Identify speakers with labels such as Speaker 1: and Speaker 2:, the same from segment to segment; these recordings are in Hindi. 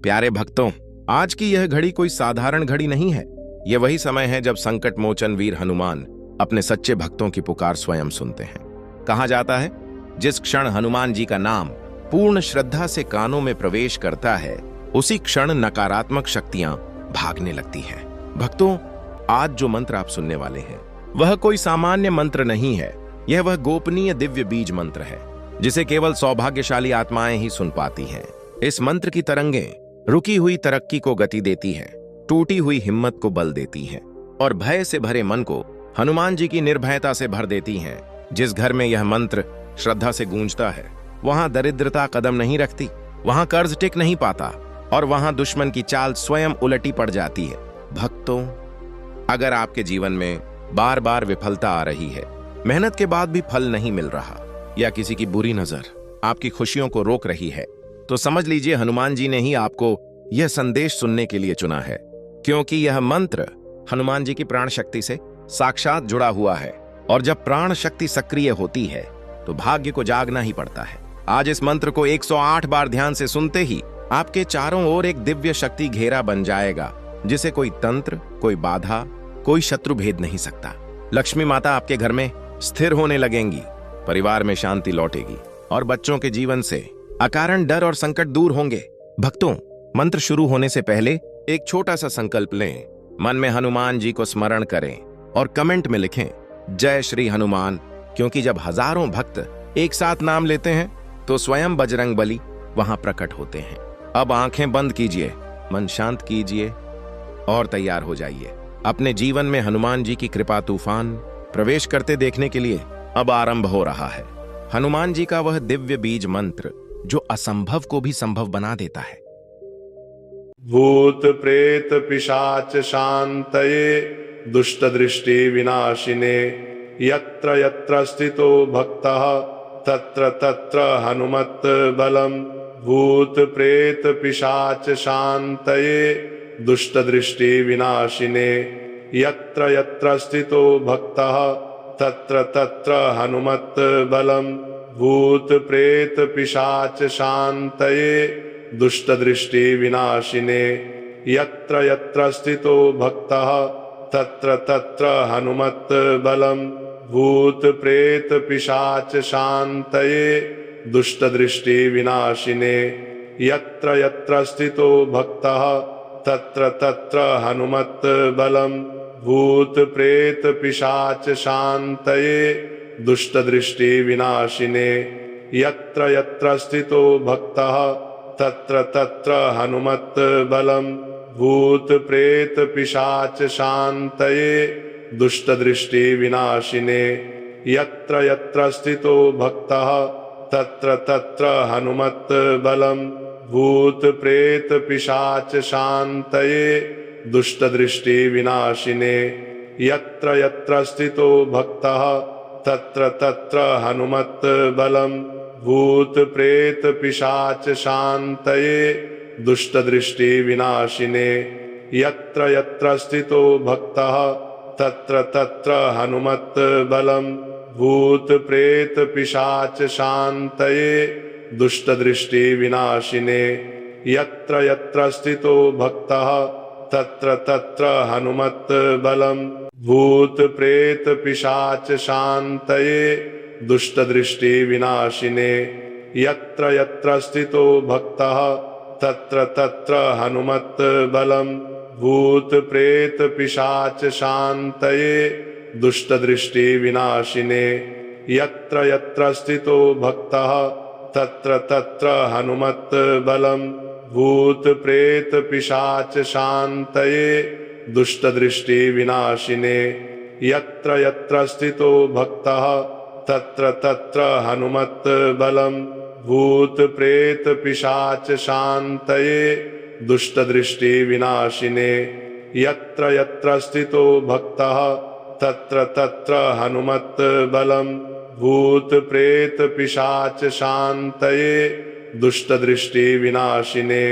Speaker 1: प्यारे भक्तों, आज की यह घड़ी कोई साधारण घड़ी नहीं है। यह वही समय है जब संकट मोचन वीर हनुमान अपने सच्चे भक्तों की पुकार स्वयं सुनते हैं। कहा जाता है, जिस क्षण हनुमान जी का नाम पूर्ण श्रद्धा से कानों में प्रवेश करता है, उसी क्षण नकारात्मक शक्तियां भागने लगती हैं। भक्तों, आज जो मंत्र आप सुनने वाले हैं वह कोई सामान्य मंत्र नहीं है। यह वह गोपनीय दिव्य बीज मंत्र है जिसे केवल सौभाग्यशाली आत्माएं ही सुन पाती हैं। इस मंत्र की तरंगें रुकी हुई तरक्की को गति देती हैं, टूटी हुई हिम्मत को बल देती हैं और भय से भरे मन को हनुमान जी की निर्भयता से भर देती हैं। जिस घर में यह मंत्र श्रद्धा से गूंजता है, वहां दरिद्रता कदम नहीं रखती, वहां कर्ज टिक नहीं पाता और वहां दुश्मन की चाल स्वयं उलटी पड़ जाती है। भक्तों, अगर आपके जीवन में बार बार विफलता आ रही है, मेहनत के बाद भी फल नहीं मिल रहा, या किसी की बुरी नजर आपकी खुशियों को रोक रही है, तो समझ लीजिए हनुमान जी ने ही आपको यह संदेश सुनने के लिए चुना है। क्योंकि यह मंत्र हनुमान जी की प्राण शक्ति से साक्षात जुड़ा हुआ है और जब प्राण शक्ति सक्रिय होती है तो भाग्य को जागना ही पड़ता है। आज इस मंत्र को 108 बार ध्यान से सुनते ही आपके चारों ओर एक दिव्य शक्ति घेरा बन जाएगा, जिसे कोई तंत्र, कोई बाधा, कोई शत्रु भेद नहीं सकता। लक्ष्मी माता आपके घर में स्थिर होने लगेंगी, परिवार में शांति लौटेगी और बच्चों के जीवन से अकारण डर और संकट दूर होंगे। भक्तों, मंत्र शुरू होने से पहले एक छोटा सा संकल्प लें। मन में हनुमान जी को स्मरण करें और कमेंट में लिखें, जय श्री हनुमान। क्योंकि जब हजारों भक्त एक साथ नाम लेते हैं तो स्वयं बजरंगबली वहां प्रकट होते हैं। अब आंखें बंद कीजिए, मन शांत कीजिए और तैयार हो जाइए। अपने जीवन में हनुमान जी की कृपा तूफान प्रवेश करते देखने के लिए अब आरंभ हो रहा है। हनुमान जी का वह दिव्य बीज मंत्र जो असंभव को भी संभव बना देता है।
Speaker 2: भूत प्रेत पिशाच शांतये दुष्ट दृष्टि विनाशिने यत्र यत्र स्थितो भक्तः तत्र तत्र हनुमत् बलम्। भूत प्रेत पिशाच शांतये दुष्ट दृष्टि विनाशिने यत्र यत्र स्थितो भक्तः तत्र तत्र हनुमत् बलम्। भूत प्रेत पिशाच शांतये दुष्ट दृष्टि विनाशिने यत्र यत्र स्थितो भक्तः तत्र तत्र हनुमत् बलम्। भूत प्रेत पिशाच शांतये दुष्ट दृष्टि विनाशिने यत्र यत्र स्थितो भक्तः तत्र तत्र हनुमत् बलम्। भूत प्रेत पिशाच शांतये दुष्ट दृष्टि विनाशिने यत्र यत्र स्थितो भक्तः तत्र तत्र हनुमत् बलम्। भूत प्रेत पिशाच शांतये दुष्ट दृष्टि विनाशिने यत्र यत्र स्थितो भक्तः तत्र तत्र हनुमत् बलम्। भूत प्रेत पिशाच शांतये दुष्ट दृष्टि विनाशिने यत्र यत्र स्थितो भक्तः तत्र तत्र हनुमत् बलम्। भूत प्रेत पिशाच शांतये दुष्ट दृष्टि विनाशिने यत्र यत्र स्थितो भक्तः तत्र तत्र हनुमत् बलम्। भूत प्रेत पिशाच शांतये दुष्ट दृष्टि विनाशिने यत्र यत्र स्थितो भक्तः तत्र तत्र हनुमत् बलम्। भूत प्रेत पिशाच शांतये दुष्ट दृष्टि विनाशिने यत्र यत्र स्थितो भक्तः तत्र तत्र हनुमत् बलम्। भूत प्रेत पिशाच शांतये दुष्ट दृष्टि विनाशिने यत्र यत्र स्थितो भक्तः तत्र तत्र हनुमत् बलम्। भूत प्रेत पिशाच शांतये दुष्ट दृष्टि विनाशिने यत्र यत्र स्थितो भक्तः तत्र तत्र हनुमत् बलम्। भूत प्रेत पिशाच शांतये दुष्ट दृष्टि विनाशिने यत्र यत्र स्थितो भक्तः तत्र तत्र हनुमत् बलम्। भूत प्रेत पिशाच शांतये दुष्ट दृष्टि विनाशिने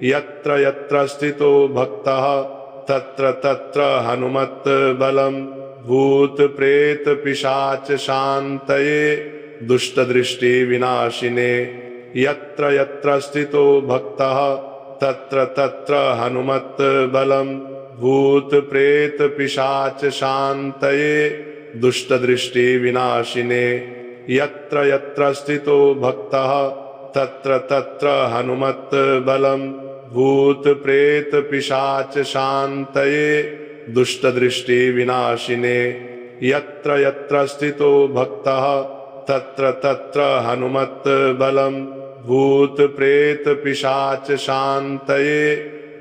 Speaker 2: यत्र यत्र स्थितो भक्तः तत्र तत्र हनुमत् बलम्। भूत प्रेत पिशाच शांतये दुष्ट दृष्टि विनाशिने यत्र यत्र स्थितो भक्तः तत्र तत्र हनुमत् बलम् भूत प्रेत पिशाच शान्तये दुष्ट दृष्टि विनाशिने यत्र यत्र स्थितो भक्तः तत्र तत्र हनुमत् बलम् भूत प्रेत पिशाच शान्तये दुष्ट दृष्टि विनाशिने यत्र यत्र स्थितो भक्तः तत्र तत्र हनुमत् बलम् भूत प्रेत पिशाच शान्तये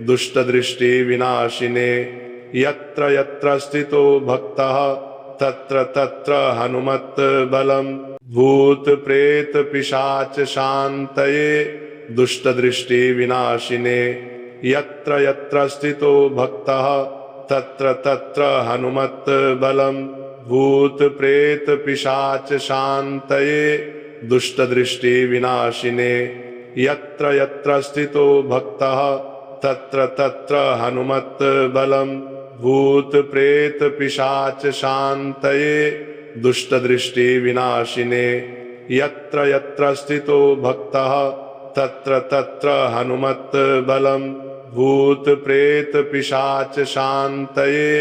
Speaker 2: दुष्ट दृष्टि विनाशिने यत्र यत्र स्थितो भक्तः तत्र तत्र हनुमत् बलम् भूत प्रेत पिशाच शान्तये दुष्ट दृष्टि विनाशिने यत्र यत्र स्थितो भक्तः तत्र तत्र हनुमत् बलम् भूत प्रेत पिशाच शान्तये दुष्ट दृष्टि विनाशिने यत्र यत्र स्थितो भक्तः तत्र तत्र हनुमत् बलम् भूत प्रेत पिशाच शान्तये दुष्ट दृष्टि विनाशिने यत्र यत्र स्थितो भक्तः तत्र तत्र हनुमत् बलम् भूत प्रेत पिशाच शान्तये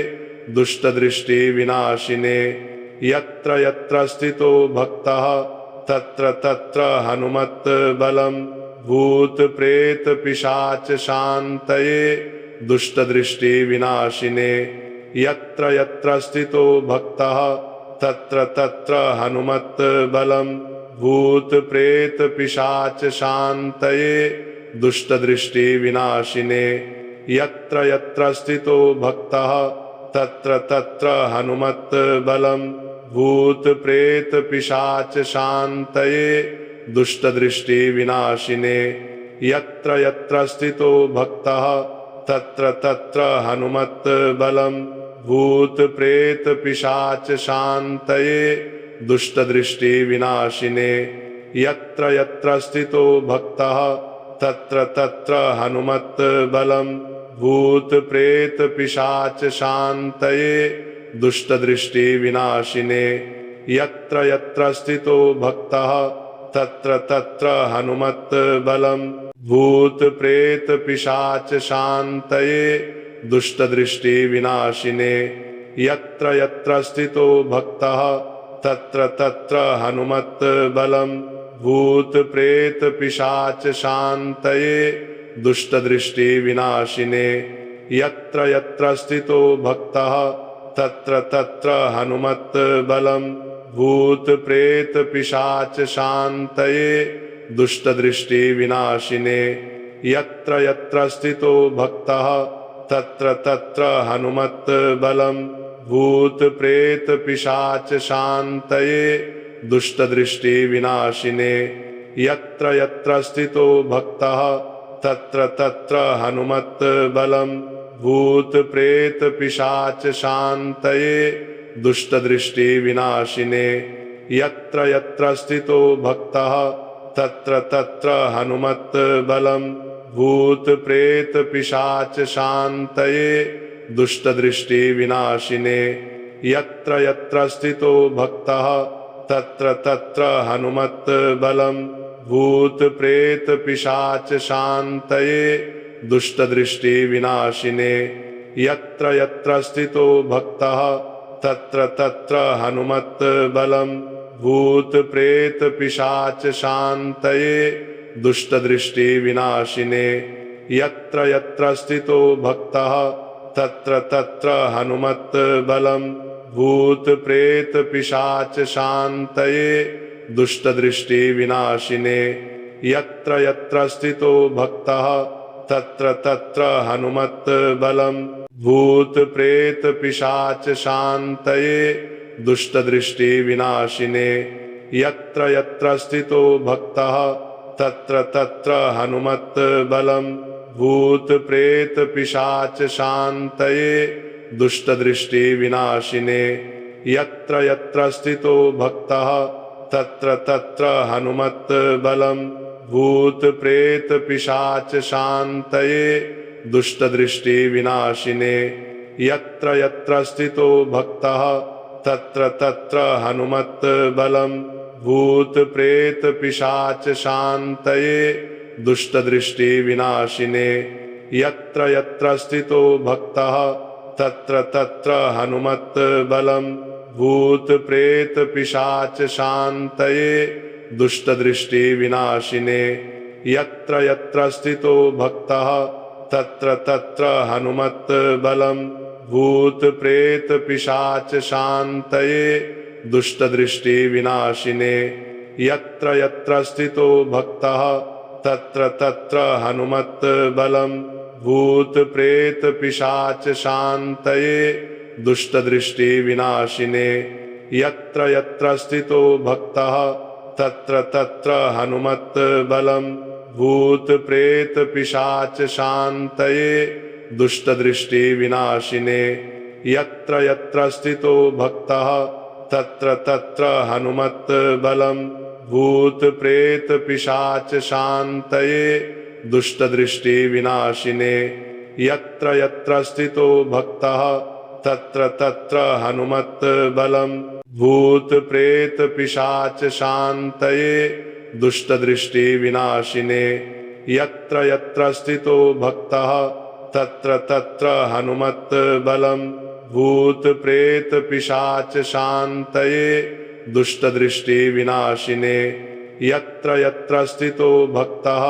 Speaker 2: दुष्ट दृष्टि विनाशिने यत्र यत्र स्थितो भक्तः तत्र तत्र हनुमत् बलम् भूत प्रेत पिशाच शान्तये दुष्ट दृष्टि विनाशिने यत्र यत्र स्थितो भक्तः तत्र तत्र हनुमत् बलम् भूत प्रेत पिशाच शान्तये दुष्ट दृष्टि विनाशिने यत्र यत्र स्थितो भक्तः तत्र तत्र हनुमत् बलम् भूत प्रेत पिशाच शान्तये दुष्ट दृष्टि विनाशिने यत्र यत्र स्थितो भक्तः तत्र तत्र हनुमत् बलम् भूत प्रेत पिशाच शान्तये दुष्ट दृष्टि विनाशिने यत्र यत्र स्थितो भक्तः तत्र तत्र हनुमत् बलम् भूत प्रेत पिशाच शान्तये दुष्ट दृष्टि विनाशिने यत्र यत्र स्थितो भक्तः तत्र तत्र हनुमत् बलम् भूत प्रेत पिशाच शान्तये दुष्ट दृष्टि विनाशिने यत्र यत्र स्थितो भक्तः तत्र तत्र हनुमत् बलम् भूत प्रेत पिशाच शान्तये दुष्ट दृष्टि विनाशिने यत्र यत्र स्थितो भक्तः तत्र तत्र हनुमत् बलम् भूत प्रेत पिशाच शान्तये दुष्ट दृष्टि विनाशिने यत्र यत्र स्थितो भक्तः तत्र तत्र हनुमत् बलम् भूत प्रेत पिशाच शान्तये दुष्ट दृष्टि विनाशिने यत्र यत्र स्थितो भक्तः तत्र तत्र हनुमत् बलम् भूत प्रेत पिशाच शान्तये दुष्ट दृष्टि विनाशिने यत्र यत्र स्थितो भक्तः तत्र तत्र हनुमत् बलम् भूत प्रेत पिशाच शान्तये दुष्ट दृष्टि विनाशिने यत्र यत्र स्थितो भक्तः तत्र तत्र हनुमत् बलम् भूत प्रेत पिशाच शान्तये दुष्ट दृष्टि विनाशिने यत्र यत्र स्थितो भक्तः तत्र तत्र हनुमत् बलम् भूत प्रेत पिशाच शान्तये दुष्ट दृष्टि विनाशिने यत्र यत्र स्थितो भक्तः तत्र तत्र हनुमत् बलम् भूत प्रेत पिशाच शान्तये दुष्ट दृष्टि विनाशिने यत्र यत्र स्थितो भक्तः तत्र तत्र हनुमत् बलम् भूत प्रेत पिशाच शान्तये दुष्ट दृष्टि विनाशिने यत्र यत्र स्थितो भक्तः तत्र तत्र हनुमत् बलम् भूत प्रेत पिशाच शान्तये दुष्ट दृष्टि विनाशिने यत्र यत्र स्थितो भक्तः तत्र तत्र हनुमत् बलम् भूत प्रेत पिशाच शान्तये दुष्ट दृष्टि विनाशिने यत्र यत्र स्थितो भक्तः तत्र तत्र हनुमत् बलम् भूत प्रेत पिशाच शान्तये दुष्टदृष्टिविनाशिने यत्र यत्र स्थितो भक्तः तत्र तत्र हनुमत्बलं भूतप्रेतपिशाचशान्तये दुष्टदृष्टिविनाशिने यत्र यत्र स्थितो भक्तः तत्र तत्र हनुमत्बलं भूतप्रेतपिशाचशान्तये दुष्टदृष्टिविनाशिने यत्र यत्र स्थितो भक्तः तत्र तत्र हनुमत्बलं भूतप्रेतपिशाचशान्तये दुष्टदृष्टिविनाशिने यत्र यत्र स्थितो भक्तः तत्र तत्र हनुमत्बलं भूतप्रेतपिशाचशान्तये दुष्टदृष्टिविनाशिने यत्र यत्र स्थितो भक्तः तत्र तत्र हनुमत्बलं भूतप्रेतपिशाचशान्तये दुष्टदृष्टिविनाशिने यत्र यत्र स्थितो भक्तः तत्र तत्र हनुमत्बलं भूतप्रेतपिशाचशान्तये दुष्टदृष्टिविनाशिने यत्र यत्र स्थितो भक्तः तत्र तत्र हनुमत्बलं भूतप्रेतपिशाचशान्तये दुष्टदृष्टिविनाशिने यत्र यत्र स्थितो भक्तः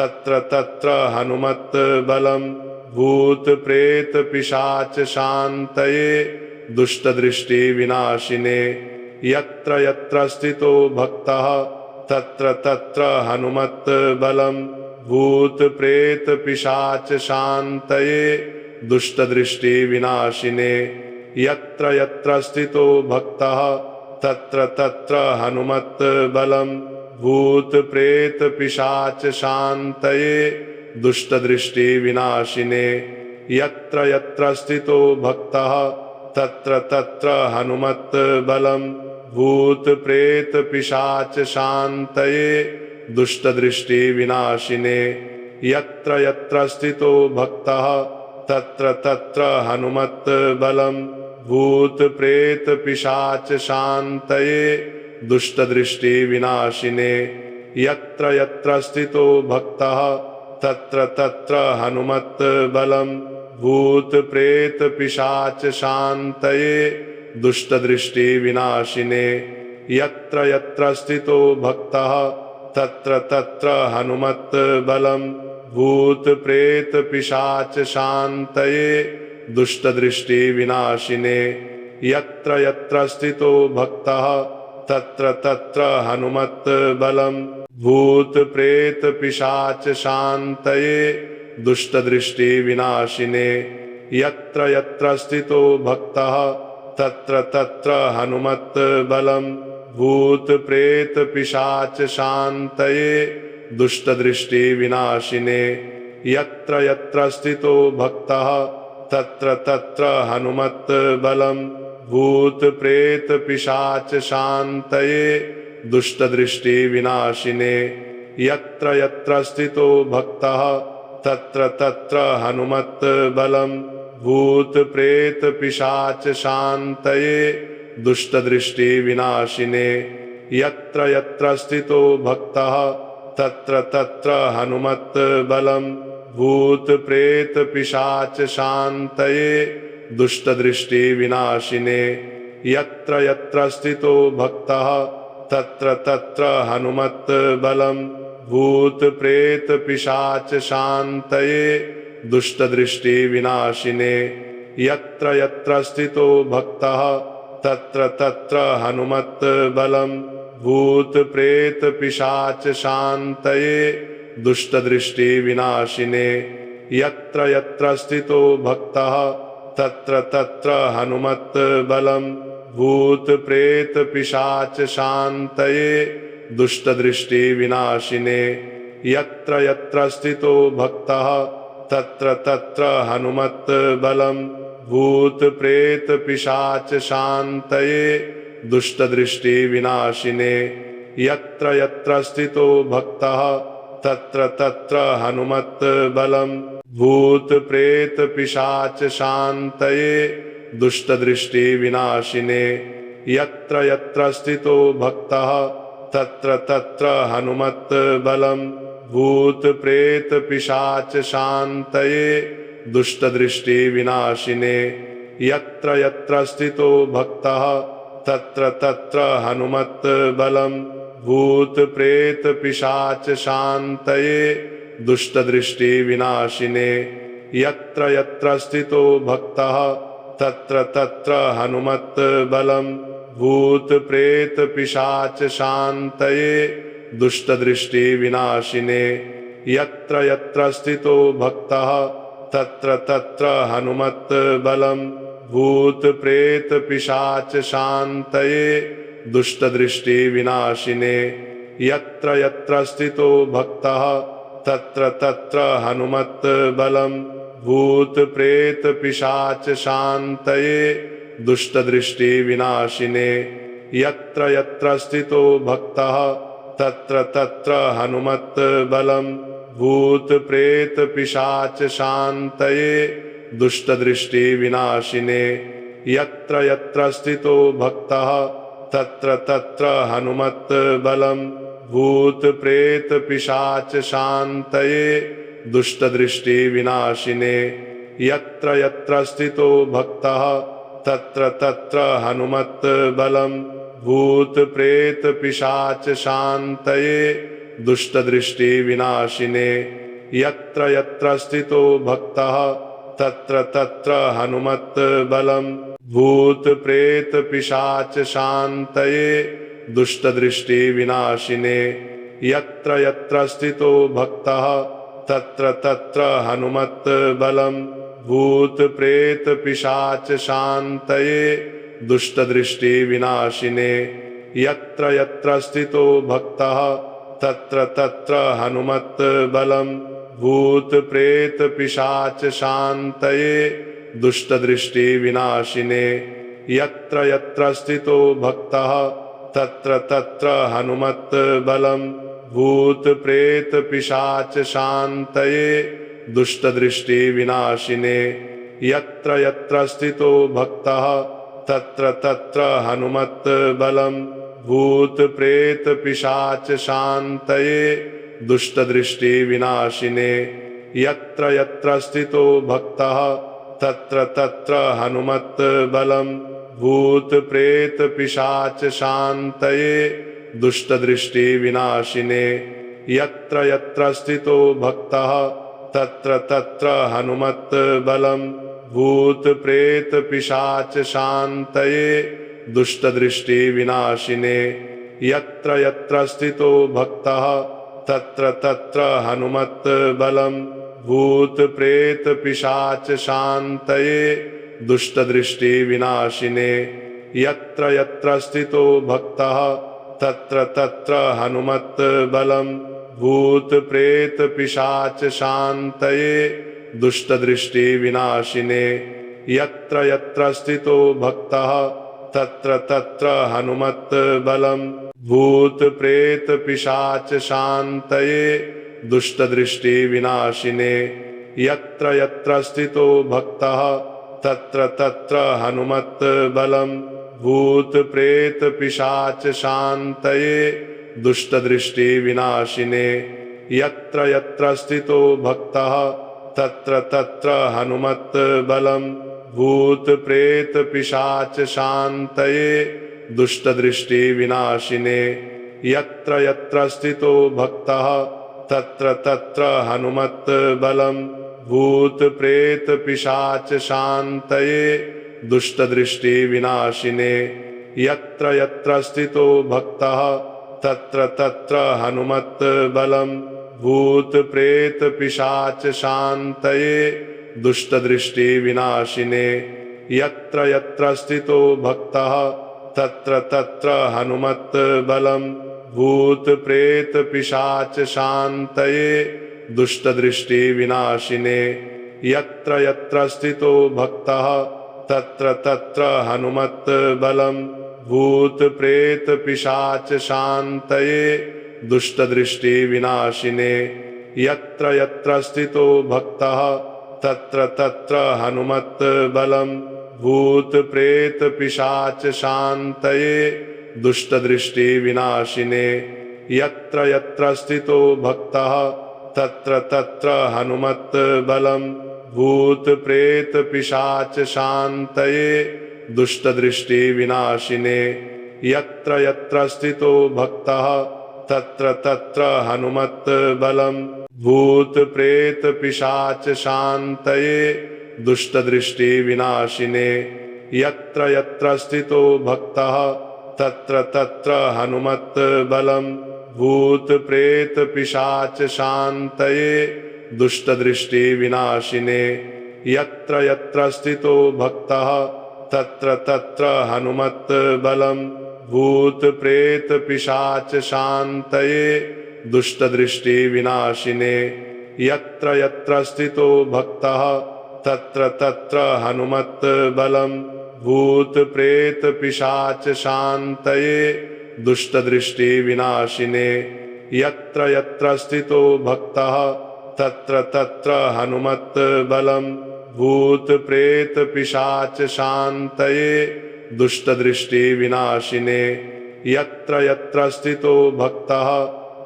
Speaker 2: तत्र तत्र हनुमत्बलं भूतप्रेतपिशाचशान्तये दुष्टदृष्टिविनाशिने यत्र यत्र स्थितो भक्तः तत्र तत्र हनुमत्बलं भूतप्रेतपिशाचशान्तये दुष्टदृष्टिविनाशिने यत्र यत्र स्थितो भक्तः तत्र तत्र हनुमत्बलं भूतप्रेतपिशाचशान्तये दुष्टदृष्टिविनाशिने यत्र यत्र स्थितो भक्तः तत्र तत्र हनुमत्बलं भूतप्रेतपिशाचशान्तये दुष्टदृष्टिविनाशिने यत्र यत्र स्थितो भक्तः तत्र तत्र हनुमत्बलं भूतप्रेतपिशाचशान्तये दुष्टदृष्टिविनाशिने यत्र यत्र स्थितो भक्तः तत्र तत्र हनुमत्बलं भूतप्रेतपिशाचशान्तये दुष्टदृष्टिविनाशिने यत्र यत्र स्थितो भक्तः तत्र तत्र हनुमत्बलं भूतप्रेतपिशाचशान्तये दुष्टदृष्टिविनाशिने यत्र यत्र स्थितो भक्तः तत्र तत्र हनुमत्बलं भूतप्रेतपिशाचशान्तये दुष्टदृष्टिविनाशिने यत्र यत्र स्थितो भक्तः तत्र तत्र हनुमत्बलं भूतप्रेतपिशाचशान्तये दुष्टदृष्टिविनाशिने यत्र यत्र स्थितो भक्तः तत्र तत्र हनुमत्बलं भूतप्रेतपिशाचशान्तये दुष्टदृष्टिविनाशिने यत्र यत्र स्थितो भक्तः तत्र तत्र हनुमत्बलं भूतप्रेतपिशाचशान्तये दुष्टदृष्टिविनाशिने यत्र यत्र स्थितो भक्तः तत्र तत्र हनुमत्बलं भूतप्रेतपिशाचशान्तये दुष्टदृष्टिविनाशिने यत्र यत्र स्थितो भक्तः तत्र तत्र हनुमत्बलं भूतप्रेतपिशाचशान्तये दुष्टदृष्टिविनाशिने यत्र यत्र स्थितो भक्तः तत्र तत्र हनुमत्बलं भूतप्रेतपिशाचशान्तये दुष्टदृष्टिविनाशिने यत्र यत्र स्थितो भक्तः तत्र तत्र हनुमत्बलं भूतप्रेतपिशाचशान्तये दुष्टदृष्टिविनाशिने यत्र यत्र स्थितो भक्तः तत्र तत्र हनुमत्बलं भूतप्रेतपिशाचशान्तये दुष्टदृष्टिविनाशिने यत्र यत्र स्थितो भक्तः तत्र तत्र हनुमत्बलं भूतप्रेतपिशाचशान्तये दुष्टदृष्टिविनाशिने यत्र यत्र स्थितो भक्तः तत्र तत्र हनुमत्बलं भूत प्रेत पिशाच शांतये दुष्ट दृष्टि विनाशिने यत्र यत्र स्थितो भक्तः तत्र तत्र हनुमत् बलम् भूत प्रेत पिशाच शांतये दुष्ट दृष्टि विनाशिने यत्र यत्र स्थितो भक्तः तत्र तत्र हनुमत् बलम् भूत प्रेत पिशाच शांतये दुष्ट दृष्टि विनाशिने यत्र यत्र स्थितो भक्तः तत्र तत्र हनुमत् बलम् भूत प्रेत पिशाच शांतये दुष्ट दृष्टि विनाशिने यत्र यत्र स्थितो भक्तः तत्र तत्र हनुमत् बलम् भूत प्रेत पिशाच शांतये दुष्ट दृष्टि विनाशिने यत्र यत्र स्थितो भक्तः तत्र तत्र हनुमत् बलम् भूत प्रेत पिशाच शांतये दुष्ट दृष्टि विनाशिने यत्र यत्र स्थितो भक्तः तत्र तत्र हनुमत् बलम् भूत प्रेत पिशाच शांतये दुष्ट दृष्टि विनाशिने यत्र यत्र स्थितो भक्तः तत्र तत्र हनुमत् बलम् भूत प्रेत पिशाच शांतये दुष्ट दृष्टि विनाशिने यत्र यत्र स्थितो भक्तः तत्र तत्र हनुमत् बलम् भूत प्रेत पिशाच शांतये दुष्ट दृष्टि विनाशिने यत्र यत्र स्थितो भक्तः तत्र तत्र हनुमत् बलम् भूत प्रेत पिशाच शांतये दुष्ट दृष्टि विनाशिने यत्र यत्र स्थितो भक्तः तत्र तत्र हनुमत् बलम् भूत प्रेत पिशाच शांतये दुष्ट दृष्टि विनाशिने यत्र यत्र स्थितो भक्तः तत्र तत्र हनुमत् बलम् भूत प्रेत पिशाच शांतये दुष्ट दृष्टि विनाशिने यत्र यत्र स्थितो भक्तः तत्र तत्र हनुमत् बलम् भूत प्रेत पिशाच शांतये दुष्ट दृष्टि विनाशिने यत्र यत्र स्थितो भक्तः तत्र तत्र हनुमत् बलम् भूत प्रेत पिशाच शांतये दुष्ट दृष्टि विनाशिने यत्र यत्र स्थितो भक्तः तत्र तत्र हनुमत् बलम् भूत प्रेत पिशाच शांतये दुष्ट दृष्टि विनाशिने यत्र यत्र स्थितो भक्तः तत्र तत्र हनुमत् बलम् भूत प्रेत पिशाच शांतये दुष्ट दृष्टि विनाशिने यत्र यत्र स्थितो भक्तः तत्र तत्र हनुमत् बलम् भूत प्रेत पिशाच शांतये दुष्ट दृष्टि विनाशिने यत्र यत्र स्थितो भक्तः तत्र तत्र हनुमत् बलम् भूत प्रेत पिशाच शांतये दुष्ट दृष्टि विनाशिने यत्र यत्र स्थितो भक्तः तत्र तत्र हनुमत् बलम् भूत प्रेत पिशाच शांतये दुष्ट दृष्टि विनाशिने यत्र यत्र स्थितो भक्तः तत्र तत्र हनुमत् बलम् भूत प्रेत पिशाच शांतये दुष्ट दृष्टि विनाशिने यत्र यत्र स्थितो भक्तः तत्र तत्र हनुमत् बलम् भूत प्रेत पिशाच शांतये दुष्ट दृष्टि विनाशिने यत्र यत्र स्थितो भक्तः तत्र तत्र हनुमत् बलम् भूत प्रेत पिशाच शांतये दुष्ट दृष्टि विनाशिने यत्र यत्र स्थितो भक्तः तत्र तत्र हनुमत् बलम् भूत प्रेत पिशाच शांतये दुष्ट दृष्टि विनाशिने यत्र यत्र स्थितो भक्तः तत्र तत्र हनुमत् बलम् भूत प्रेत पिशाच शांतये दुष्ट दृष्टि विनाशिने यत्र यत्र स्थितो भक्तः तत्र तत्र हनुमत् बलम् भूत प्रेत पिशाच शांतये दुष्ट दृष्टि विनाशिने यत्र यत्र स्थितो भक्तः तत्र तत्र हनुमत् बलम् भूत प्रेत पिशाच शान्तये दुष्ट दृष्टि विनाशिने यत्र यत्र स्थितो भक्तः तत्र तत्र हनुमत् बलम् भूत प्रेत पिशाच शान्तये दुष्ट दृष्टि विनाशिने यत्र यत्र स्थितो भक्तः तत्र तत्र हनुमत् बलम् भूत प्रेत पिशाच शान्तये दुष्ट दृष्टि विनाशिने यत्र यत्र स्थितो भक्तः तत्र तत्र हनुमत् बलम् भूत प्रेत पिशाच शान्तये दुष्ट दृष्टि विनाशिने यत्र यत्र स्थितो भक्तः तत्र तत्र हनुमत् बलम् भूत प्रेत पिशाच शान्तये दुष्ट दृष्टि विनाशिने यत्र यत्र स्थितो भक्तः तत्र तत्र हनुमत् बलम् भूत प्रेत पिशाच शान्तये दुष्ट दृष्टि विनाशिने यत्र यत्र स्थितो भक्तः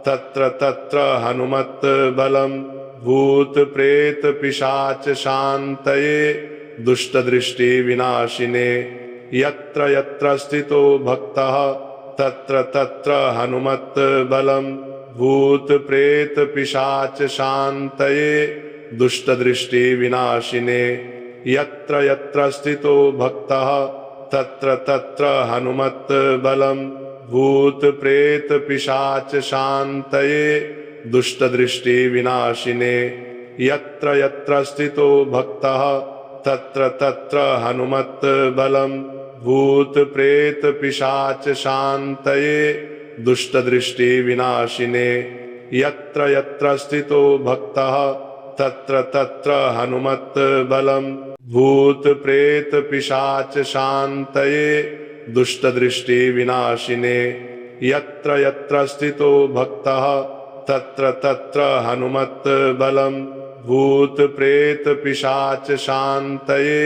Speaker 2: तत्र तत्र हनुमत् बलम् भूत प्रेत पिशाच शान्तये दुष्ट दृष्टि विनाशिने यत्र यत्र स्थितो भक्तः तत्र तत्र हनुमत् बलम् भूत प्रेत पिशाच शान्तये दुष्ट दृष्टि विनाशिने यत्र यत्र स्थितो भक्तः तत्र तत्र हनुमत् बलम् भूत प्रेत पिशाच शान्तये दुष्ट दृष्टि विनाशिने यत्र यत्र स्थितो भक्तः तत्र तत्र हनुमत् बलम् भूत प्रेत पिशाच शान्तये दुष्ट दृष्टि विनाशिने यत्र यत्र स्थितो भक्तः तत्र तत्र हनुमत् बलम् भूत प्रेत पिशाच शान्तये दुष्ट दृष्टि विनाशिने यत्र यत्र स्थितो भक्तः तत्र तत्र हनुमत् बलम् भूत प्रेत पिशाच शान्तये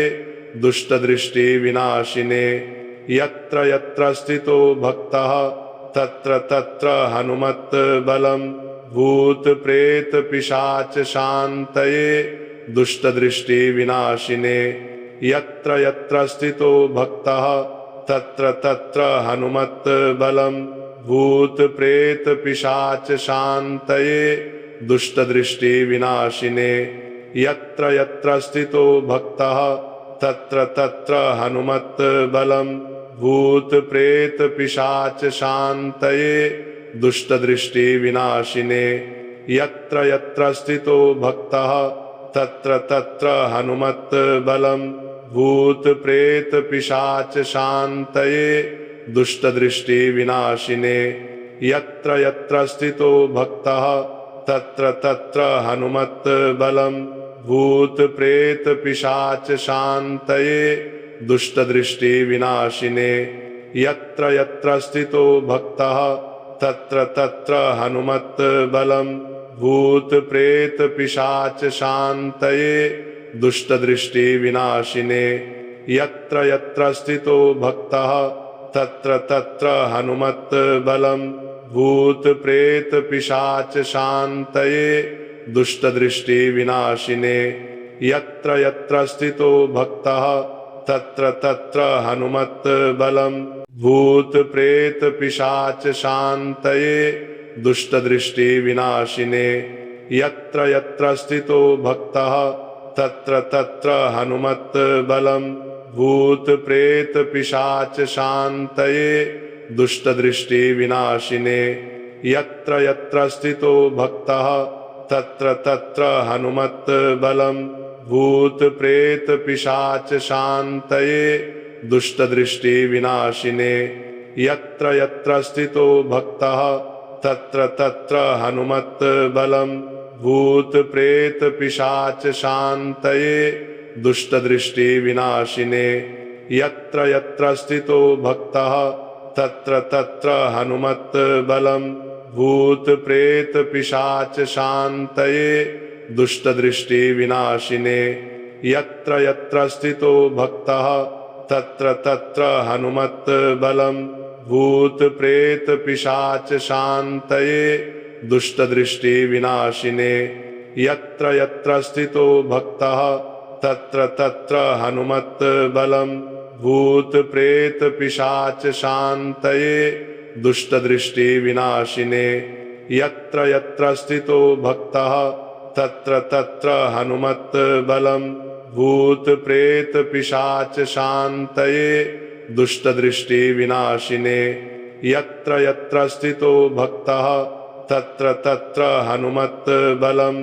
Speaker 2: दुष्ट दृष्टि विनाशिने यत्र यत्र स्थितो भक्तः तत्र तत्र हनुमत् बलम् भूत प्रेत पिशाच शान्तये दुष्ट दृष्टि विनाशिने यत्र यत्र स्थितो भक्तः तत्र तत्र हनुमत् बलम् भूत प्रेत पिशाच शान्तये दुष्ट दृष्टि विनाशिने यत्र यत्र स्थितो भक्तः तत्र तत्र हनुमत् बलम् भूत प्रेत पिशाच शान्तये दुष्ट दृष्टि विनाशिने यत्र यत्र स्थितो भक्तः तत्र तत्र हनुमत् बलम् भूत प्रेत पिशाच शान्तये दुष्ट दृष्टि विनाशिने यत्र यत्र स्थितो भक्तः तत्र तत्र हनुमत् बलम् भूत प्रेत पिशाच शान्तये दुष्ट दृष्टि विनाशिने यत्र यत्र स्थितो भक्तः तत्र तत्र हनुमत् बलम् भूत प्रेत पिशाच शान्तये दुष्ट दृष्टि विनाशिने यत्र यत्र स्थितो भक्तः तत्र तत्र हनुमत् बलम् भूत प्रेत पिशाच शान्तये दुष्ट दृष्टि विनाशिने यत्र यत्र स्थितो भक्तः तत्र तत्र हनुमत् बलम् भूत प्रेत पिशाच शान्तये दुष्ट दृष्टि विनाशिने यत्र यत्र स्थितो भक्तः तत्र तत्र हनुमत् बलम् भूत प्रेत पिशाच शान्तये दुष्ट दृष्टि विनाशिने यत्र यत्र स्थितो भक्तः तत्र तत्र हनुमत् बलम् भूत प्रेत पिशाच शान्तये दुष्ट दृष्टि विनाशिने यत्र यत्र स्थितो भक्तः तत्र तत्र हनुमत् बलम् भूत प्रेत पिशाच शान्तये दुष्ट दृष्टि विनाशिने यत्र यत्र स्थितो भक्तः तत्र तत्र हनुमत् बलम् भूत प्रेत पिशाच शान्तये दुष्ट दृष्टि विनाशिने यत्र यत्र स्थितो भक्तः तत्र तत्र हनुमत् बलम् भूत प्रेत पिशाच शान्तये दुष्टदृष्टिविनाशिने यत्र यत्र स्थितो भक्तः तत्र तत्र हनुमत्बलं भूतप्रेतपिशाचशान्तये दुष्टदृष्टिविनाशिने यत्र यत्र स्थितो भक्तः तत्र तत्र हनुमत्बलं भूतप्रेतपिशाचशान्तये दुष्टदृष्टिविनाशिने यत्र यत्र स्थितो भक्तः तत्र तत्र हनुमत्बलं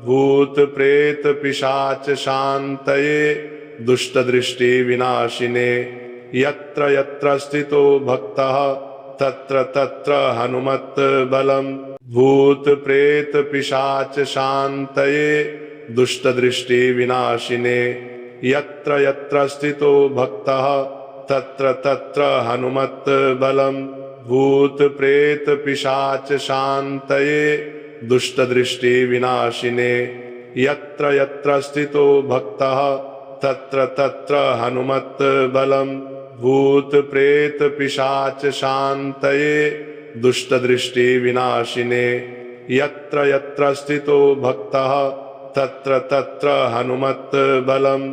Speaker 2: भूतप्रेतपिशाचशान्तये दुष्टदृष्टिविनाशिने यत्र यत्र स्थितो भक्तः तत्र तत्र हनुमत्बलं भूतप्रेतपिशाचशान्तये दुष्टदृष्टिविनाशिने यत्र यत्र स्थितो भक्तः तत्र तत्र हनुमत्बलं भूतप्रेतपिशाचशान्तये दुष्टदृष्टिविनाशिने यत्र यत्र स्थितो भक्तः तत्र तत्र हनुमत्बलं भूतप्रेतपिशाचशान्तये दुष्टदृष्टिविनाशिने यत्र यत्र स्थितो भक्तः तत्र तत्र हनुमत्बलं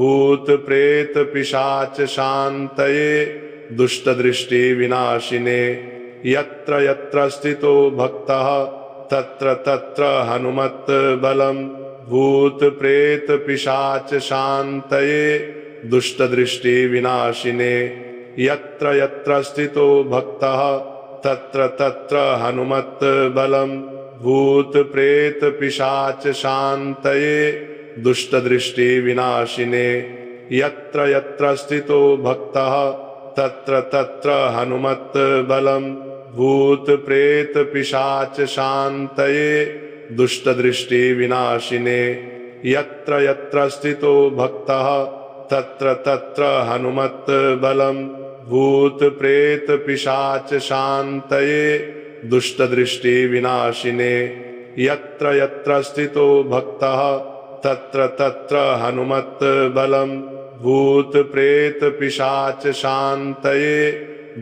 Speaker 2: भूतप्रेतपिशाचशान्तये दुष्टदृष्टिविनाशिने यत्र यत्र स्थितो भक्तः तत्र तत्र हनुमत्बलं भूतप्रेतपिशाचशान्तये दुष्टदृष्टिविनाशिने यत्र यत्र स्थितो भक्तः तत्र तत्र हनुमत्बलं भूतप्रेतपिशाचशान्तये दुष्टदृष्टिविनाशिने यत्र यत्र स्थितो भक्तः तत्र तत्र हनुमत्बलं भूतप्रेतपिशाचशान्तये दुष्टदृष्टिविनाशिने यत्र यत्र स्थितो भक्तः तत्र तत्र हनुमत्बलं भूतप्रेतपिशाचशान्तये दुष्टदृष्टिविनाशिने यत्र यत्र स्थितो भक्तः तत्र तत्र हनुमत्बलं भूतप्रेतपिशाचशान्तये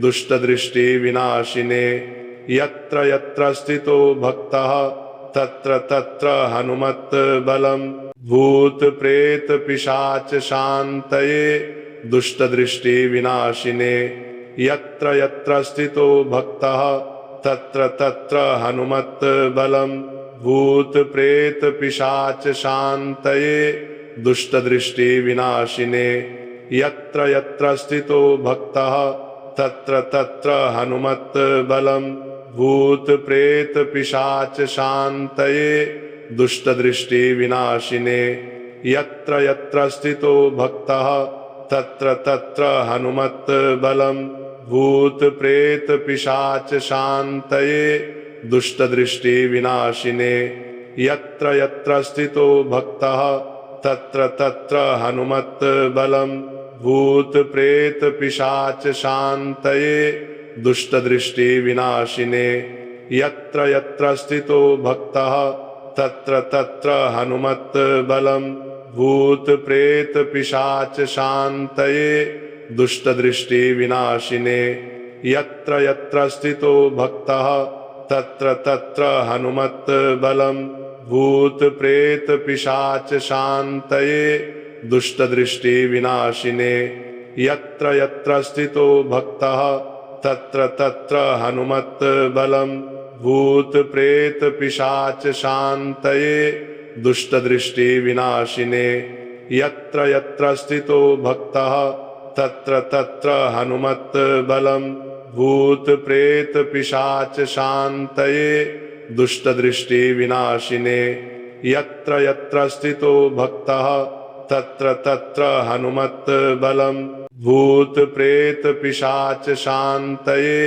Speaker 2: दुष्टदृष्टिविनाशिने यत्र यत्र स्थितो भक्तः तत्र तत्र हनुमत्बलं भूतप्रेतपिशाचशान्तये दुष्टदृष्टिविनाशिने यत्र यत्र स्थितो भक्तः तत्र तत्र हनुमत्बलं भूतप्रेतपिशाचशान्तये दुष्टदृष्टिविनाशिने यत्र यत्र स्थितो भक्तः तत्र तत्र हनुमत्बलं भूतप्रेतपिशाचशान्तये दुष्टदृष्टिविनाशिने यत्र यत्र स्थितो भक्तः तत्र तत्र हनुमत्बलं भूतप्रेतपिशाचशान्तये दुष्टदृष्टिविनाशिने यत्र यत्र स्थितो भक्तः तत्र तत्र हनुमत्बलं भूतप्रेतपिशाचशान्तये दुष्टदृष्टिविनाशिने यत्र यत्र स्थितो भक्तः तत्र तत्र हनुमत्बलं भूतप्रेतपिशाचशान्तये दुष्टदृष्टिविनाशिने यत्र यत्र स्थितो भक्तः तत्र तत्र हनुमत्बलं भूतप्रेतपिशाचशान्तये दुष्टदृष्टिविनाशिने यत्र यत्र स्थितो भक्तः तत्र तत्र हनुमत्बलं भूतप्रेतपिशाचशान्तये दुष्टदृष्टिविनाशिने यत्र यत्र स्थितो भक्तः तत्र तत्र हनुमत्बलं भूतप्रेतपिशाचशान्तये दुष्टदृष्टिविनाशिने यत्र यत्र स्थितो भक्तः तत्र तत्र हनुमत्बलं भूतप्रेतपिशाचशान्तये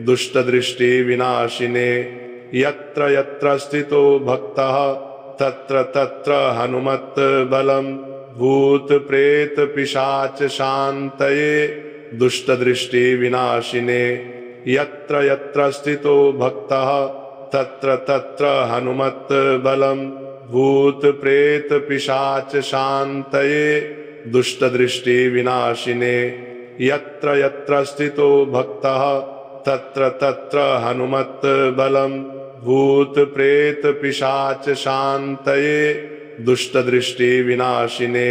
Speaker 2: दुष्टदृष्टिविनाशिने यत्र यत्र स्थितो भक्तः तत्र तत्र हनुमत्बलं भूतप्रेतपिशाचशान्तये दुष्टदृष्टिविनाशिने यत्र यत्र स्थितो भक्तः तत्र तत्र हनुमत्बलं भूतप्रेतपिशाचशान्तये दुष्टदृष्टिविनाशिने यत्र यत्र स्थितो भक्तः तत्र तत्र हनुमत्बलं भूत प्रेत पिशाच शांतये दुष्टदृष्टि विनाशिने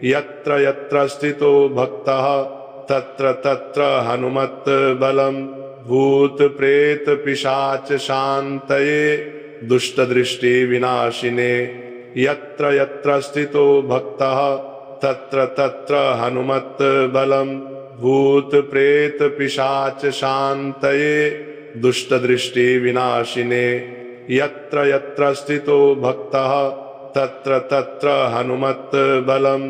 Speaker 2: यत्र यत्र स्थितो भक्तः तत्र तत्र हनुमत बलम भूत प्रेत पिशाच शांतये दुष्टदृष्टि विनाशिने यत्र यत्र स्थितो भक्तः तत्र तत्र हनुमत बलम भूत प्रेत पिशाच शांतये दुष्टदृष्टि विनाशिने यत्र यत्र स्थितो भक्तः तत्र तत्र हनुमत बलम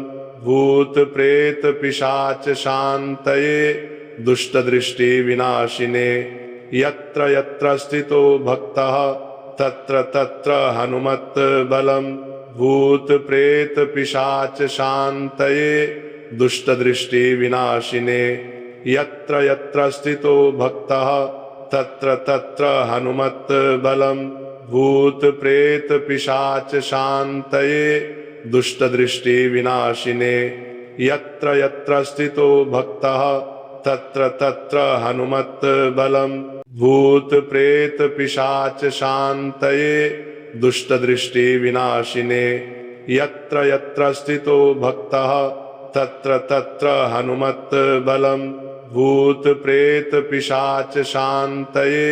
Speaker 2: भूत प्रेत पिशाच शांतये दुष्टदृष्टि विनाशिने यत्र यत्र स्थितो भक्तः तत्र तत्र हनुमत बलम भूत प्रेत पिशाच शांतये दुष्टदृष्टि विनाशिने यत्र यत्र स्थितो भक्तः तत्र तत्र हनुमत बलम भूत प्रेत पिशाच शांतये दुष्टदृष्टि विनाशिने यत्र यत्र स्थितो भक्तः तत्र तत्र हनुमत बलम भूत प्रेत पिशाच शांतये दुष्टदृष्टि विनाशिने यत्र यत्र स्थितो भक्तः तत्र तत्र हनुमत बलम भूत प्रेत पिशाच शांतये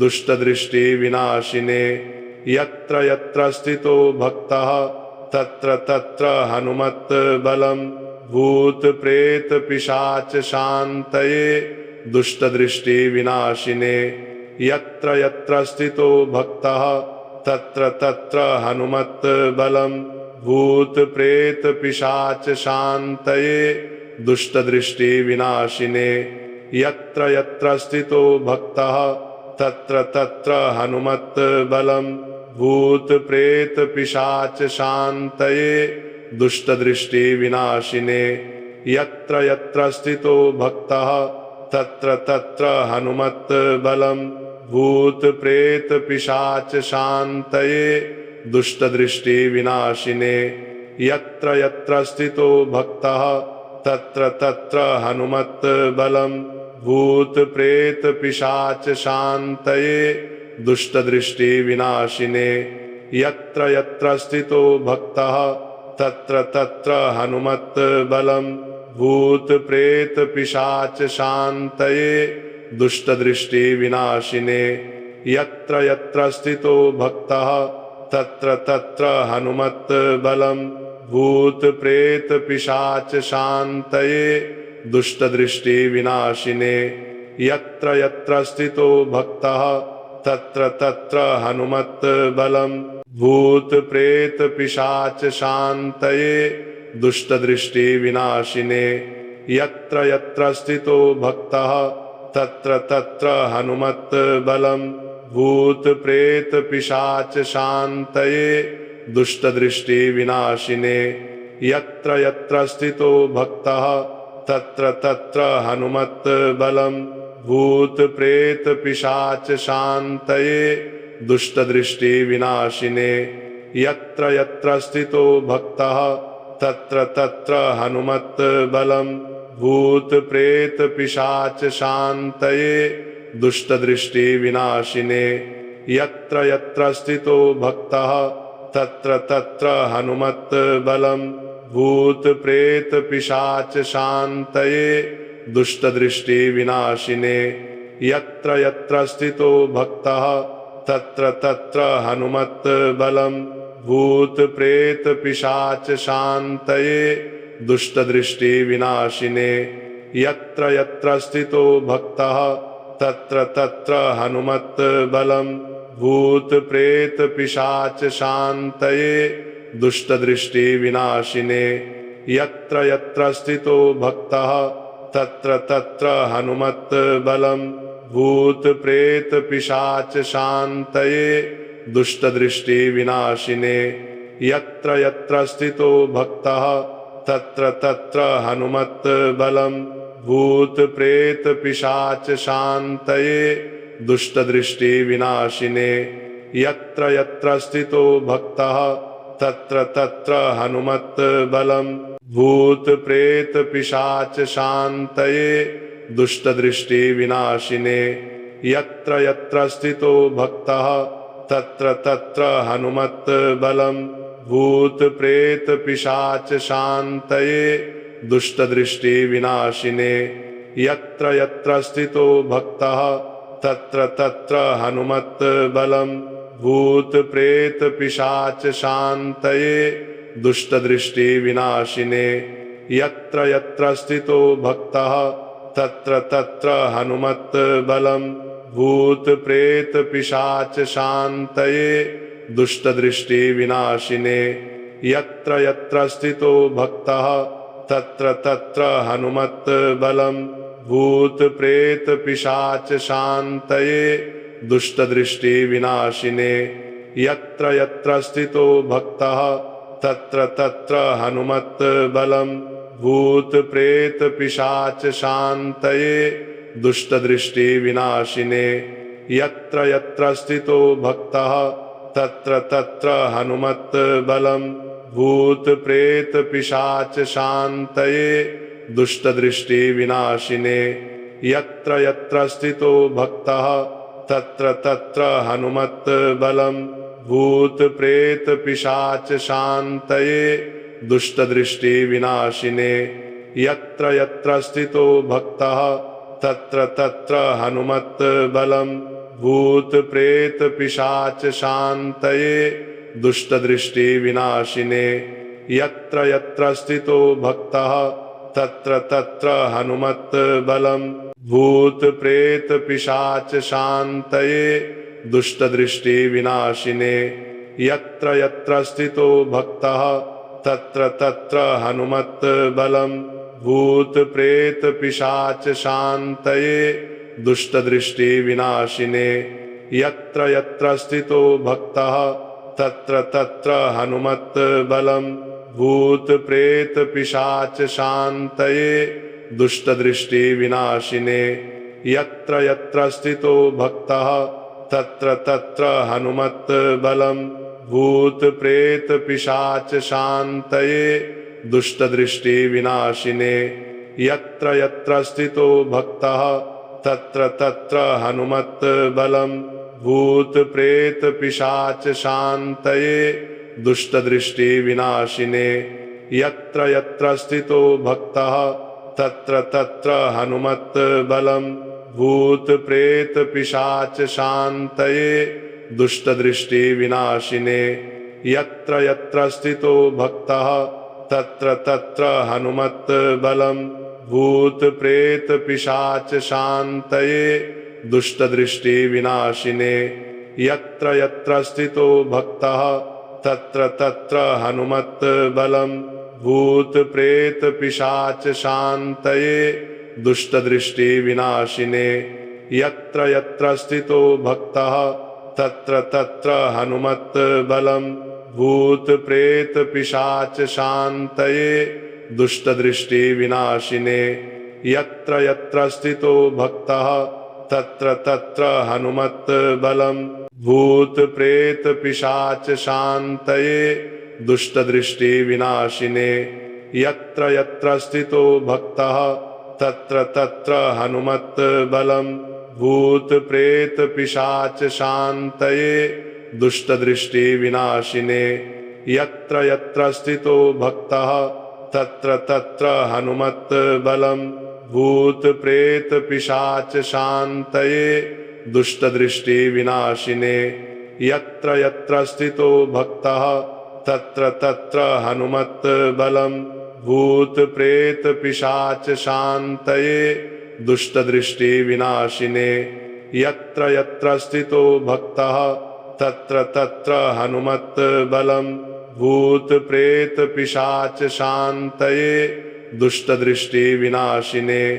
Speaker 2: दुष्टदृष्टि विनाशिने यत्र यत्र स्थितो भक्तः तत्र तत्र हनुमत बलम भूत प्रेत पिशाच शांतये दुष्टदृष्टि विनाशिने यत्र यत्र स्थितो भक्तः तत्र तत्र हनुमत बलम भूत प्रेत पिशाच शांतये दुष्टदृष्टि विनाशिने यत्र यत्र स्थितो भक्तः तत्र तत्र हनुमत बलम भूत प्रेत पिशाच शांतये दुष्टदृष्टि विनाशिने यत्र यत्र स्थितो भक्तः तत्र तत्र हनुमत बलम भूत प्रेत पिशाच शांतये दुष्टदृष्टि विनाशिने यत्र यत्र स्थितो भक्तः तत्र तत्र हनुमत बलम भूत प्रेत पिशाच शांतये दुष्टदृष्टि विनाशिने यत्र यत्र स्थितो भक्तः तत्र तत्र हनुमत बलम भूत प्रेत पिशाच शांतये दुष्टदृष्टि विनाशिने यत्र यत्र स्थितो भक्तः तत्र तत्र हनुमत बलम भूत प्रेत पिशाच शांतये दुष्टदृष्टि विनाशिने यत्र यत्र स्थितो भक्तः तत्र तत्र हनुमत बलम भूत प्रेत पिशाच शांतये दुष्टदृष्टि विनाशिने यत्र यत्र स्थितो भक्तः तत्र तत्र हनुमत बलम भूत प्रेत पिशाच शांतये दुष्टदृष्टि विनाशिने यत्र यत्र स्थितो भक्तः तत्र तत्र हनुमत बलम भूत प्रेत पिशाच शांतये दुष्टदृष्टि विनाशिने यत्र यत्र स्थितो भक्तः तत्र तत्र हनुमत बलम भूत प्रेत पिशाच शांतये दुष्टदृष्टि विनाशिने यत्र यत्र स्थितो भक्तः तत्र तत्र हनुमत बलम भूत प्रेत पिशाच शांतये दुष्टदृष्टि विनाशिने यत्र यत्र स्थितो भक्तः तत्र तत्र हनुमत बलम भूत प्रेत पिशाच शांतये दुष्टदृष्टि विनाशिने यत्र यत्र स्थितो भक्तः तत्र तत्र हनुमत बलम भूत प्रेत पिशाच शांतये दुष्टदृष्टि विनाशिने यत्र यत्र स्थितो भक्तः तत्र तत्र हनुमत बलम भूत प्रेत पिशाच शांतये दुष्टदृष्टि विनाशिने यत्र यत्र स्थितो भक्तः तत्र तत्र हनुमत बलम भूत प्रेत पिशाच शांतये दुष्टदृष्टि विनाशिने यत्र यत्र स्थितो भक्तः तत्र तत्र हनुमत बलम भूत प्रेत पिशाच शांतये दुष्टदृष्टि विनाशिने यत्र यत्र स्थितो भक्तः तत्र तत्र हनुमत् बलम्। भूत प्रेत पिशाच शान्तये दुष्ट दृष्टि विनाशिने। यत्र यत्र स्थितो भक्तः तत्र तत्र हनुमत् बलम्। भूत प्रेत पिशाच शान्तये दुष्ट दृष्टि विनाशिने। यत्र यत्र स्थितो भक्तः तत्र तत्र हनुमत् बलम्। भूत प्रेत पिशाच शान्तये दुष्ट दृष्टि विनाशिने। यत्र यत्र स्थितो भक्तः तत्र तत्र हनुमत् बलम्। भूत प्रेत पिशाच शान्तये दुष्ट दृष्टि विनाशिने। यत्र यत्र स्थितो भक्तः तत्र तत्र हनुमत् बलम्। भूत प्रेत पिशाच शान्तये दुष्ट दृष्टि विनाशिने। यत्र यत्र स्थितो भक्तः तत्र तत्र हनुमत् बलम्। भूत प्रेत पिशाच शान्तये दुष्ट दृष्टि विनाशिने। यत्र यत्र स्थितो भक्तः तत्र तत्र हनुमत् बलम्। भूत प्रेत पिशाच शान्तये दुष्ट दृष्टि विनाशिने। यत्र यत्र स्थितो भक्तः तत्र तत्र हनुमत् बलम्। भूत प्रेत पिशाच शान्तये दुष्ट दृष्टि विनाशिने। यत्र यत्र स्थितो भक्तः तत्र तत्र हनुमत् बलम्। भूत प्रेत पिशाच शान्तये दुष्ट दृष्टि विनाशिने। यत्र यत्र स्थितो भक्तः तत्र तत्र हनुमत् बलम्। भूत प्रेत पिशाच शान्तये दुष्ट दृष्टि विनाशिने। यत्र यत्र स्थितो भक्तः तत्र तत्र हनुमत् बलम्। भूत प्रेत पिशाच शान्तये दुष्ट दृष्टि विनाशिने। यत्र यत्र स्थितो भक्तः तत्र तत्र हनुमत् बलम्। भूत प्रेत पिशाच शान्तये दुष्ट दृष्टि विनाशिने। यत्र यत्र स्थितो भक्तः तत्र तत्र हनुमत् बलम्। भूत प्रेत पिशाच शान्तये दुष्ट दृष्टि विनाशिने। यत्र यत्र स्थितो भक्तः तत्र तत्र हनुमत् बलम्। भूत प्रेत पिशाच शान्तये दुष्ट दृष्टि विनाशिने। यत्र यत्र स्थितो भक्तः तत्र तत्र हनुमत् बलम्। भूत प्रेत पिशाच शान्तये दुष्ट दृष्टि विनाशिने। यत्र यत्र स्थितो भक्तः तत्र तत्र हनुमत् बलम्। भूत प्रेत पिशाच शान्तये दुष्ट दृष्टि विनाशिने। यत्र यत्र स्थितो भक्तः तत्र तत्र हनुमत् बलम्। भूत प्रेत पिशाच शान्तये दुष्ट दृष्टि विनाशिने। यत्र यत्र स्थितो भक्तः तत्र तत्र हनुमत् बलम्। भूत प्रेत पिशाच शान्तये दुष्ट दृष्टि विनाशिने। यत्र यत्र स्थितो भक्तः तत्र तत्र हनुमत् बलम्। भूत प्रेत पिशाच शान्तये दुष्ट दृष्टि विनाशिने। यत्र यत्र स्थितो भक्तः तत्र तत्र हनुमत् बलम्। भूत प्रेत पिशाच शान्तये दुष्ट दृष्टि विनाशिने। यत्र यत्र स्थितो भक्तः तत्र तत्र हनुमत् बलम्। भूत प्रेत पिशाच शान्तये दुष्ट दृष्टि विनाशिने। यत्र यत्र स्थितो भक्तः तत्र तत्र हनुमत् बलम्। भूत प्रेत पिशाच शान्तये दुष्ट दृष्टि विनाशिने।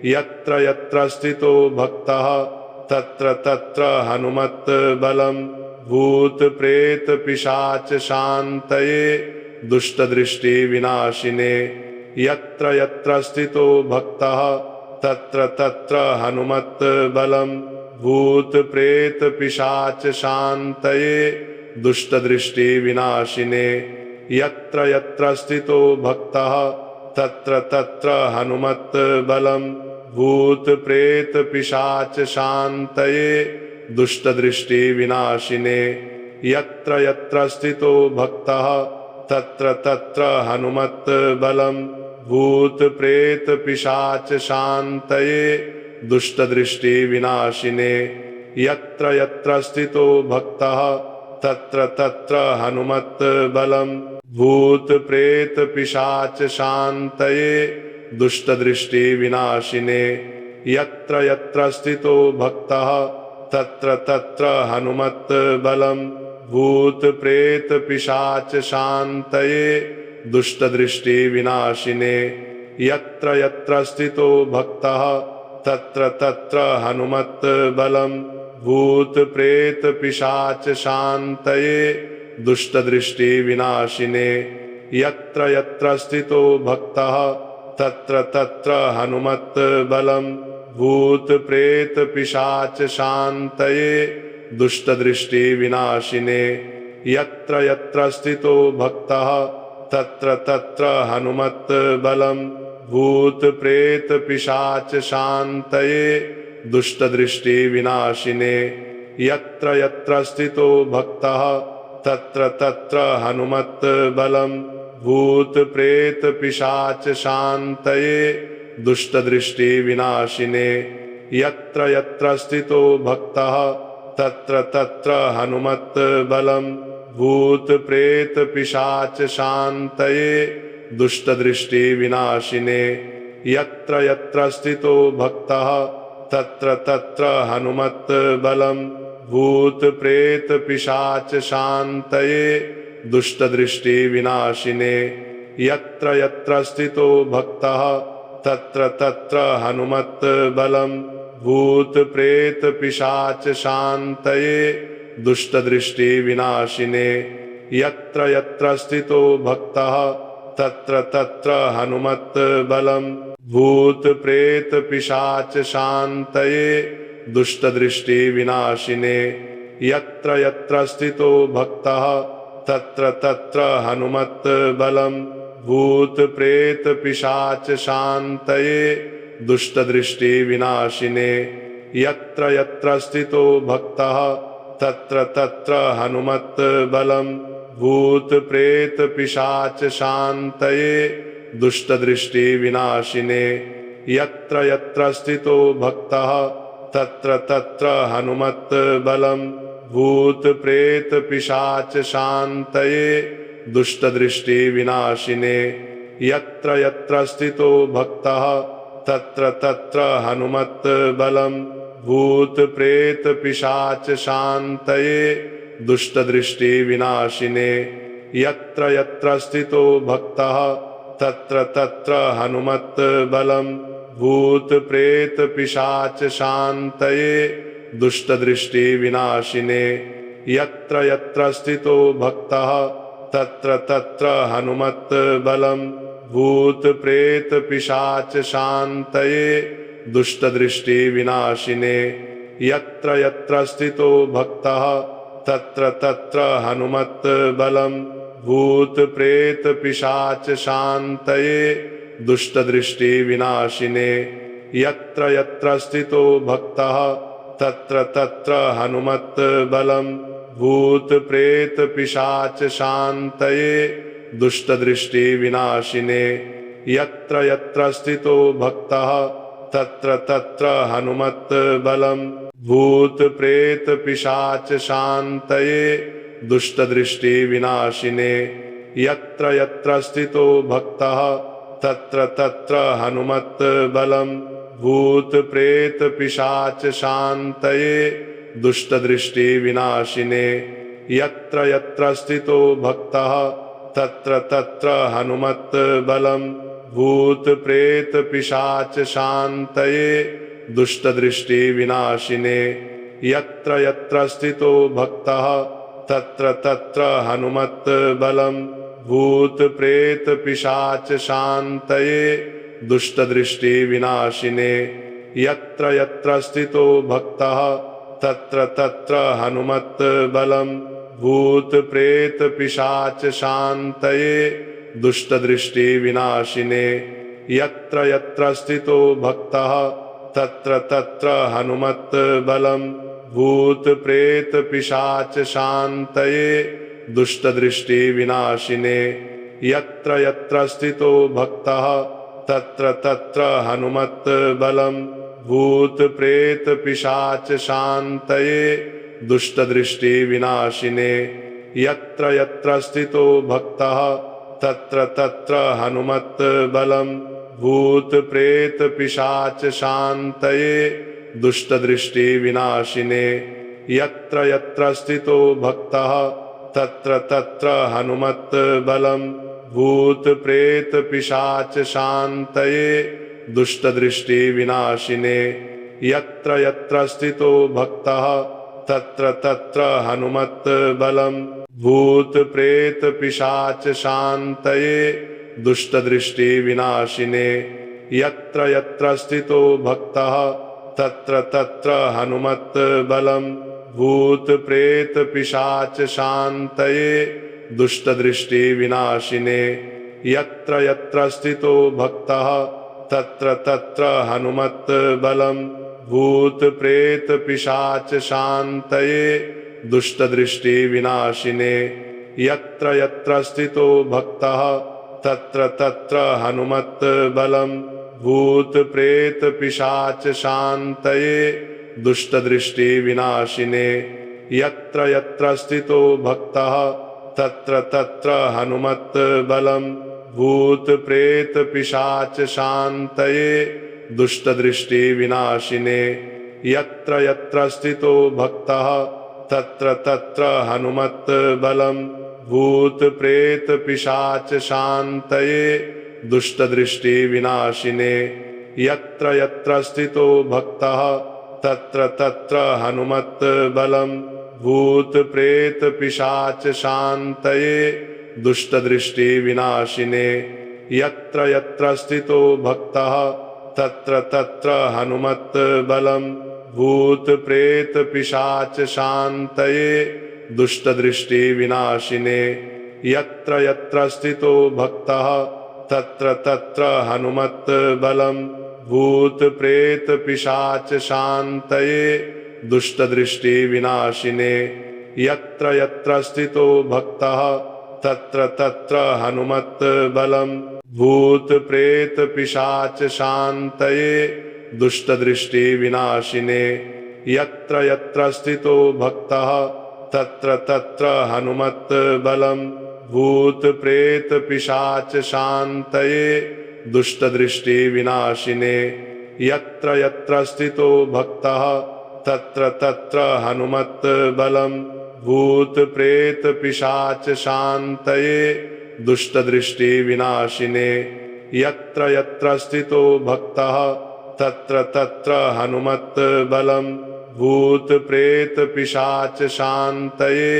Speaker 2: यत्र यत्र स्थितो भक्तः तत्र तत्र हनुमत् बलम्। भूत प्रेत पिशाच शान्तये दुष्ट दृष्टि विनाशिने। यत्र यत्र स्थितो भक्तः तत्र तत्र हनुमत् बलम्। भूत प्रेत पिशाच शान्तये दुष्ट दृष्टि विनाशिने। यत्र यत्र स्थितो भक्तः तत्र तत्र हनुमत् बलम्। भूत प्रेत पिशाच शांतये दुष्ट दृष्टि विनाशिने यत्र यत्र स्थितो भक्तः तत्र तत्र हनुमत बलम भूत प्रेत पिशाच शांतये दुष्ट दृष्टि विनाशिने यत्र यत्र स्थितो भक्तः तत्र तत्र हनुमत बलम भूत प्रेत पिशाच शांतये दुष्ट दृष्टि विनाशिने यत्र यत्र स्थितो भक्तः तत्र तत्र हनुमत बलम भूत प्रेत पिशाच शांतये दुष्ट दृष्टि विनाशिने यत्र यत्र स्थितो भक्तः तत्र तत्र हनुमत बलम भूत प्रेत पिशाच शांतये दुष्ट दृष्टि विनाशिने यत्र यत्र स्थितो भक्तः तत्र तत्र हनुमत बलम भूत प्रेत पिशाच शांतये दुष्ट दृष्टि विनाशिने यत्र यत्र स्थितो भक्तः तत्र तत्र हनुमत बलम भूत प्रेत पिशाच शांतये दुष्ट दृष्टि विनाशिने यत्र यत्र स्थितो भक्तः तत्र तत्र हनुमत बलम भूत प्रेत पिशाच शांतये दुष्ट दृष्टि विनाशिने यत्र यत्र स्थितो भक्तः तत्र तत्र हनुमत बलम भूत प्रेत पिशाच शांतये दुष्ट दृष्टि विनाशिने यत्र यत्र स्थितो भक्तः तत्र तत्र हनुमत बलम भूत प्रेत पिशाच शांतये दुष्ट दृष्टि विनाशिने यत्र यत्र स्थितो भक्तः तत्र तत्र हनुमत बलम भूत प्रेत पिशाच शांतये दुष्ट दृष्टि विनाशिने यत्र यत्र स्थितो भक्तः तत्र तत्र हनुमत बलम भूत प्रेत पिशाच शांतये दुष्ट दृष्टि विनाशिने यत्र यत्र स्थितो भक्तः तत्र तत्र हनुमत बलम भूत प्रेत पिशाच शांतये दुष्ट दृष्टि विनाशिने यत्र यत्र स्थितो भक्तः तत्र तत्र हनुमत बलम भूत प्रेत पिशाच शांतये दुष्ट दृष्टि विनाशिने यत्र यत्र स्थितो भक्तः तत्र तत्र हनुमत बलम भूत प्रेत पिशाच शांतये दुष्ट दृष्टि विनाशिने यत्र यत्र स्थितो भक्तः तत्र तत्र हनुमत बलम भूत प्रेत पिशाच शांतये दुष्ट दृष्टि विनाशिने यत्र यत्र स्थितो भक्तः तत्र तत्र हनुमत बलम भूत प्रेत पिशाच शांतये दुष्ट दृष्टि विनाशिने यत्र यत्र स्थितो भक्तः तत्र तत्र हनुमत बलम भूत प्रेत पिशाच शांतये दुष्ट दृष्टि विनाशिने यत्र यत्र स्थितो भक्तः तत्र तत्र हनुमत बलम भूत प्रेत पिशाच शांतये दुष्ट दृष्टि विनाशिने यत्र यत्र स्थितो भक्तः तत्र तत्र हनुमत बलम भूत प्रेत पिशाच शांतये दुष्ट दृष्टि विनाशिने यत्र यत्र स्थितो भक्तः तत्र तत्र हनुमत बलम भूत प्रेत पिशाच शांतये दुष्ट दृष्टि विनाशिने यत्र यत्र स्थितो भक्तः तत्र तत्र हनुमत बलम भूत प्रेत पिशाच शांतये दुष्ट दृष्टि विनाशिने यत्र यत्र स्थितो भक्तः तत्र तत्र हनुमत बलम भूत प्रेत पिशाच शांतये दुष्ट दृष्टि विनाशिने यत्र यत्र स्थितो भक्तः तत्र तत्र हनुमत बलम भूत प्रेत पिशाच शांतये दुष्ट दृष्टि विनाशिने यत्र यत्र स्थितो भक्तः तत्र तत्र हनुमत बलम भूत प्रेत पिशाच शांतये दुष्ट दृष्टि विनाशिने यत्र यत्र स्थितो भक्तः तत्र तत्र हनुमत् बलम्। भूत प्रेत पिशाच शान्तये दुष्ट दृष्टि विनाशिने। यत्र यत्र स्थितो भक्तः तत्र तत्र हनुमत् बलम्। भूत प्रेत पिशाच शान्तये दुष्ट दृष्टि विनाशिने। यत्र यत्र स्थितो भक्तः तत्र तत्र हनुमत् बलम्। भूत प्रेत पिशाच शान्तये दुष्ट दृष्टि विनाशिने। यत्र यत्र स्थितो भक्तः तत्र तत्र हनुमत् बलम्। भूत प्रेत पिशाच शान्तये दुष्ट दृष्टि विनाशिने। यत्र यत्र स्थितो भक्तः तत्र तत्र हनुमत् बलम्। भूत प्रेत पिशाच शान्तये दुष्ट दृष्टि विनाशिने। यत्र यत्र स्थितो भक्तः तत्र तत्र हनुमत् बलम्। भूत प्रेत पिशाच शान्तये दुष्ट दृष्टि विनाशिने। यत्र यत्र स्थितो भक्तः तत्र तत्र हनुमत् बलम्। भूत प्रेत पिशाच शान्तये दुष्ट दृष्टि विनाशिने। यत्र यत्र स्थितो भक्तः तत्र तत्र हनुमत् बलम्। भूत प्रेत पिशाच शान्तये दुष्ट दृष्टि विनाशिने। यत्र यत्र स्थितो भक्तः तत्र तत्र हनुमत् बलम्। भूत प्रेत पिशाच शान्तये दुष्ट दृष्टि विनाशिने। यत्र यत्र स्थितो भक्तः तत्र तत्र हनुमत् बलम्। भूत प्रेत पिशाच शान्तये दुष्ट दृष्टि विनाशिने। यत्र यत्र स्थितो भक्तः तत्र तत्र हनुमत् बलम्। भूत प्रेत पिशाच शान्तये दुष्ट दृष्टि विनाशिने। यत्र यत्र स्थितो भक्तः तत्र तत्र हनुमत् बलम्। भूत प्रेत पिशाच शान्तये दुष्ट दृष्टि विनाशिने। यत्र यत्र स्थितो भक्तः तत्र तत्र हनुमत् बलम्। भूत प्रेत पिशाच शान्तये दुष्ट दृष्टि विनाशिने। यत्र यत्र स्थितो भक्तः तत्र तत्र हनुमत् बलम्। भूत प्रेत पिशाच शान्तये दुष्ट दृष्टि विनाशिने। यत्र यत्र स्थितो भक्तः तत्र तत्र हनुमत् बलम्। भूत प्रेत पिशाच शान्तये दुष्ट दृष्टि विनाशिने। यत्र यत्र स्थितो भक्तः तत्र तत्र हनुमत् बलम्। भूत प्रेत पिशाच शान्तये दुष्ट दृष्टि विनाशिने। यत्र यत्र स्थितो भक्तः तत्र तत्र हनुमत् बलम्। भूत प्रेत पिशाच शान्तये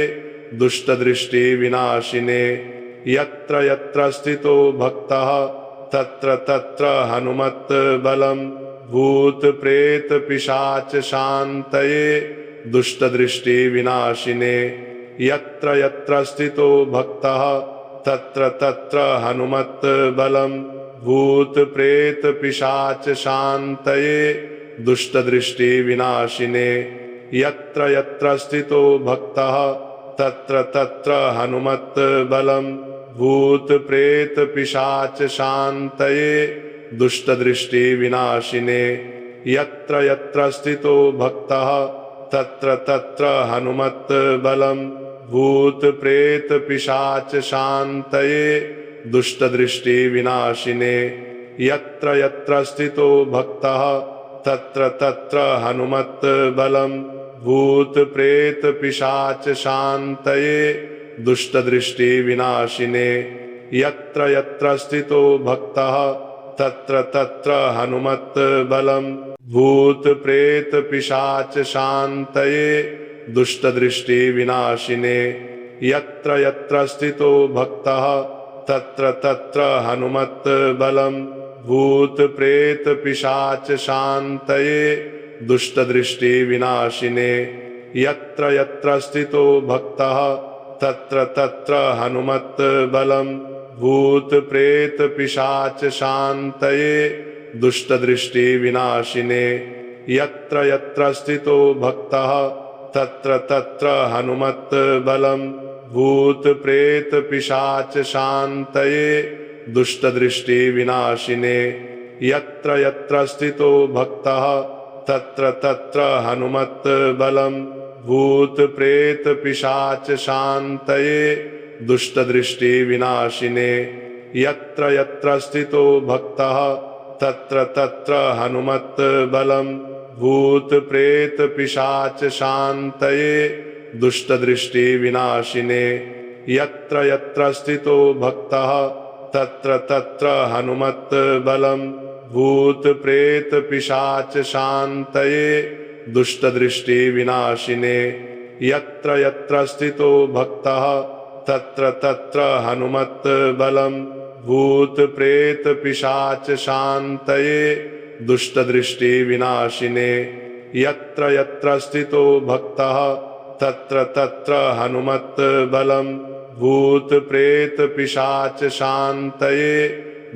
Speaker 2: दुष्ट दृष्टि विनाशिने। यत्र यत्र स्थितो भक्तः तत्र तत्र हनुमत् बलम्। भूत प्रेत पिशाच शान्तये दुष्ट दृष्टि विनाशिने। यत्र यत्र स्थितो भक्तः तत्र तत्र हनुमत् बलम्। भूत प्रेत पिशाच शान्तये दुष्ट दृष्टि विनाशिने। यत्र यत्र स्थितो भक्तः तत्र तत्र हनुमत् बलम्। भूत प्रेत पिशाच शान्तये दुष्ट दृष्टि विनाशिने। यत्र यत्र स्थितो भक्तः तत्र तत्र हनुमत् बलम्। भूत प्रेत पिशाच शान्तये दुष्ट दृष्टि विनाशिने। यत्र यत्र स्थितो भक्तः तत्र तत्र हनुमत् बलम्। भूत प्रेत पिशाच शान्तये दुष्ट दृष्टि विनाशिने। यत्र यत्र स्थितो भक्तः तत्र तत्र हनुमत् बलम्। भूत प्रेत पिशाच शान्तये दुष्ट दृष्टि विनाशिने। यत्र यत्र स्थितो भक्तः तत्र तत्र हनुमत् बलम्। भूत प्रेत पिशाच शान्तये दुष्ट दृष्टि विनाशिने। यत्र यत्र स्थितो भक्तः तत्र तत्र हनुमत् बलम्। भूत प्रेत पिशाच शांतये दुष्ट दृष्टि विनाशिने यत्र यत्र स्थितो भक्तः तत्र तत्र हनुमत् बलम् भूत प्रेत पिशाच शांतये दुष्ट दृष्टि विनाशिने यत्र यत्र स्थितो भक्तः तत्र तत्र हनुमत् बलम् भूत प्रेत पिशाच शांतये दुष्ट दृष्टि विनाशिने यत्र यत्र स्थितो भक्तः तत्र तत्र हनुमत् बलम् भूत प्रेत पिशाच शांतये दुष्ट दृष्टि विनाशिने यत्र यत्र स्थितो भक्तः तत्र तत्र हनुमत् बलम् भूत प्रेत पिशाच शांतये दुष्ट दृष्टि विनाशिने यत्र यत्र स्थितो भक्तः तत्र तत्र हनुमत् बलम् भूत प्रेत पिशाच शांतये दुष्ट दृष्टि विनाशिने यत्र यत्र स्थितो भक्तः तत्र तत्र हनुमत् बलम् भूत प्रेत पिशाच शांतये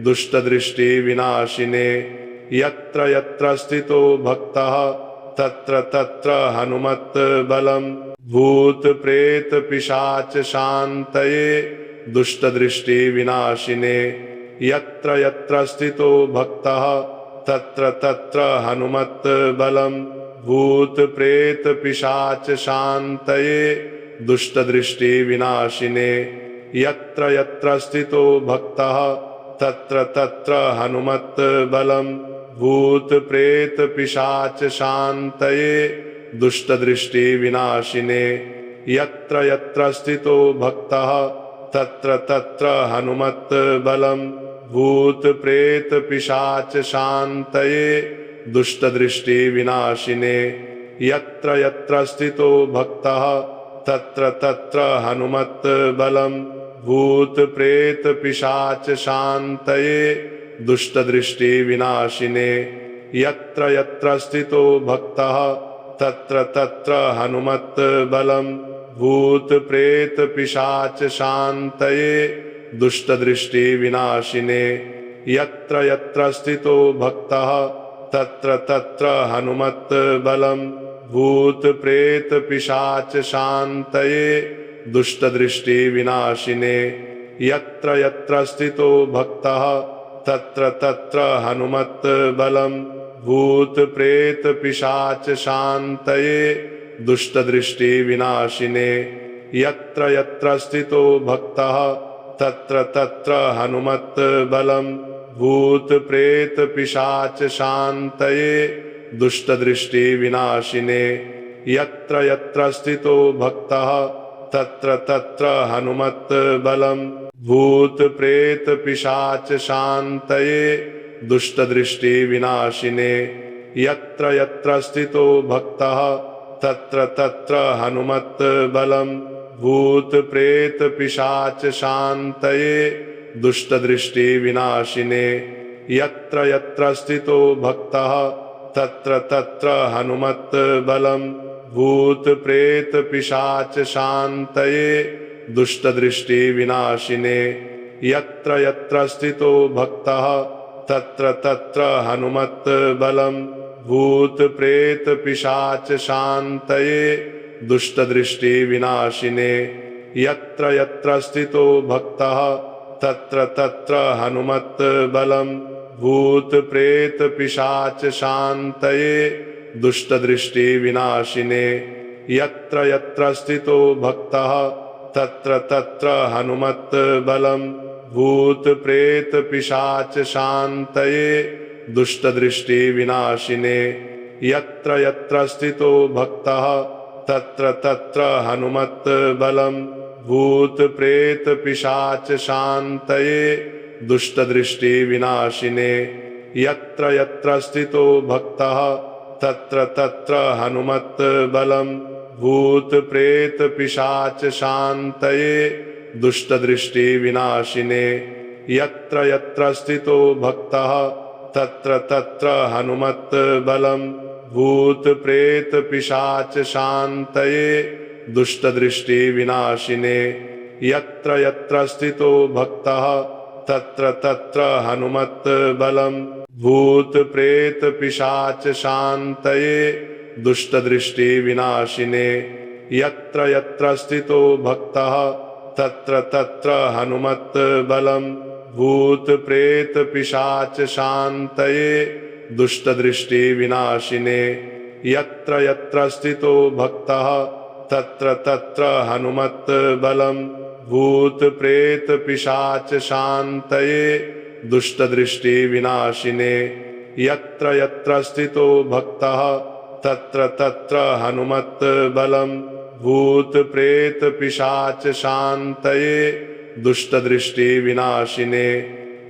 Speaker 2: दुष्ट दृष्टि विनाशिने यत्र यत्र स्थितो भक्तः तत्र तत्र हनुमत् बलम् भूत प्रेत पिशाच शांतये दुष्ट दृष्टि विनाशिने यत्र यत्र स्थितो भक्तः तत्र तत्र हनुमत् बलम् भूत प्रेत पिशाच शांतये दुष्ट दृष्टि विनाशिने यत्र यत्र स्थितो भक्तः तत्र तत्र हनुमत् बलम् भूत प्रेत पिशाच शांतये दुष्ट दृष्टि विनाशिने यत्र यत्र स्थितो भक्तः तत्र तत्र हनुमत् बलम् भूत प्रेत पिशाच शांतये दुष्ट दृष्टि विनाशिने यत्र यत्र स्थितो भक्तः तत्र तत्र हनुमत् बलम् भूत प्रेत पिशाच शांतये दुष्ट दृष्टि विनाशिने यत्र यत्र स्थितो भक्तः तत्र तत्र हनुमत् बलम् भूत प्रेत पिशाच शांतये दुष्ट दृष्टि विनाशिने यत्र यत्र स्थितो भक्तः तत्र तत्र हनुमत् बलम् भूत प्रेत पिशाच शांतये दुष्ट दृष्टि विनाशिने यत्र यत्र स्थितो भक्तः तत्र तत्र हनुमत् बलम् भूत प्रेत पिशाच शांतये दुष्ट दृष्टि विनाशिने यत्र यत्र स्थितो भक्तः तत्र तत्र हनुमत् बलम् भूत प्रेत पिशाच शांतये दुष्ट दृष्टि विनाशिने यत्र यत्र स्थितो भक्तः तत्र तत्र हनुमत् बलम् भूत प्रेत पिशाच शांतये दुष्ट दृष्टि विनाशिने यत्र यत्र स्थितो भक्तः तत्र तत्र हनुमत् बलम् भूत प्रेत पिशाच शांतये दुष्ट दृष्टि विनाशिने यत्र यत्र स्थितो भक्तः तत्र तत्र हनुमत् बलम् भूत प्रेत पिशाच शांतये दुष्ट दृष्टि विनाशिने यत्र यत्र स्थितो भक्तः तत्र तत्र हनुमत् बलम् भूत प्रेत पिशाच शांतये दुष्ट दृष्टि विनाशिने यत्र यत्र स्थितो भक्तः तत्र तत्र हनुमत् बलम् भूत प्रेत पिशाच शांतये दुष्ट दृष्टि विनाशिने यत्र यत्र स्थितो भक्तः तत्र तत्र हनुमत् बलम् भूत प्रेत पिशाच शांतये दुष्ट दृष्टि विनाशिने यत्र यत्र स्थितो भक्तः तत्र तत्र हनुमत् बलम् भूत प्रेत पिशाच शांतये दुष्ट दृष्टि विनाशिने यत्र यत्र स्थितो भक्तः तत्र तत्र हनुमत् बलम् भूत प्रेत पिशाच शांतये दुष्ट दृष्टि विनाशिने यत्र यत्र स्थितो भक्तः तत्र तत्र हनुमत् बलम् भूत प्रेत पिशाच शांतये दुष्ट दृष्टि विनाशिने यत्र यत्र स्थितो भक्तः तत्र तत्र हनुमत् बलम्। भूत प्रेत पिशाच शान्तये दुष्ट दृष्टि विनाशिने यत्र यत्र स्थितो भक्तः तत्र तत्र हनुमत् बलम्। भूत प्रेत पिशाच शान्तये दुष्ट दृष्टि विनाशिने यत्र यत्र स्थितो भक्तः तत्र तत्र हनुमत् बलम्। भूत प्रेत पिशाच शान्तये दुष्ट दृष्टि विनाशिने यत्र यत्र स्थितो भक्तः तत्र तत्र हनुमत् बलम्। भूत प्रेत पिशाच शान्तये दुष्ट दृष्टि विनाशिने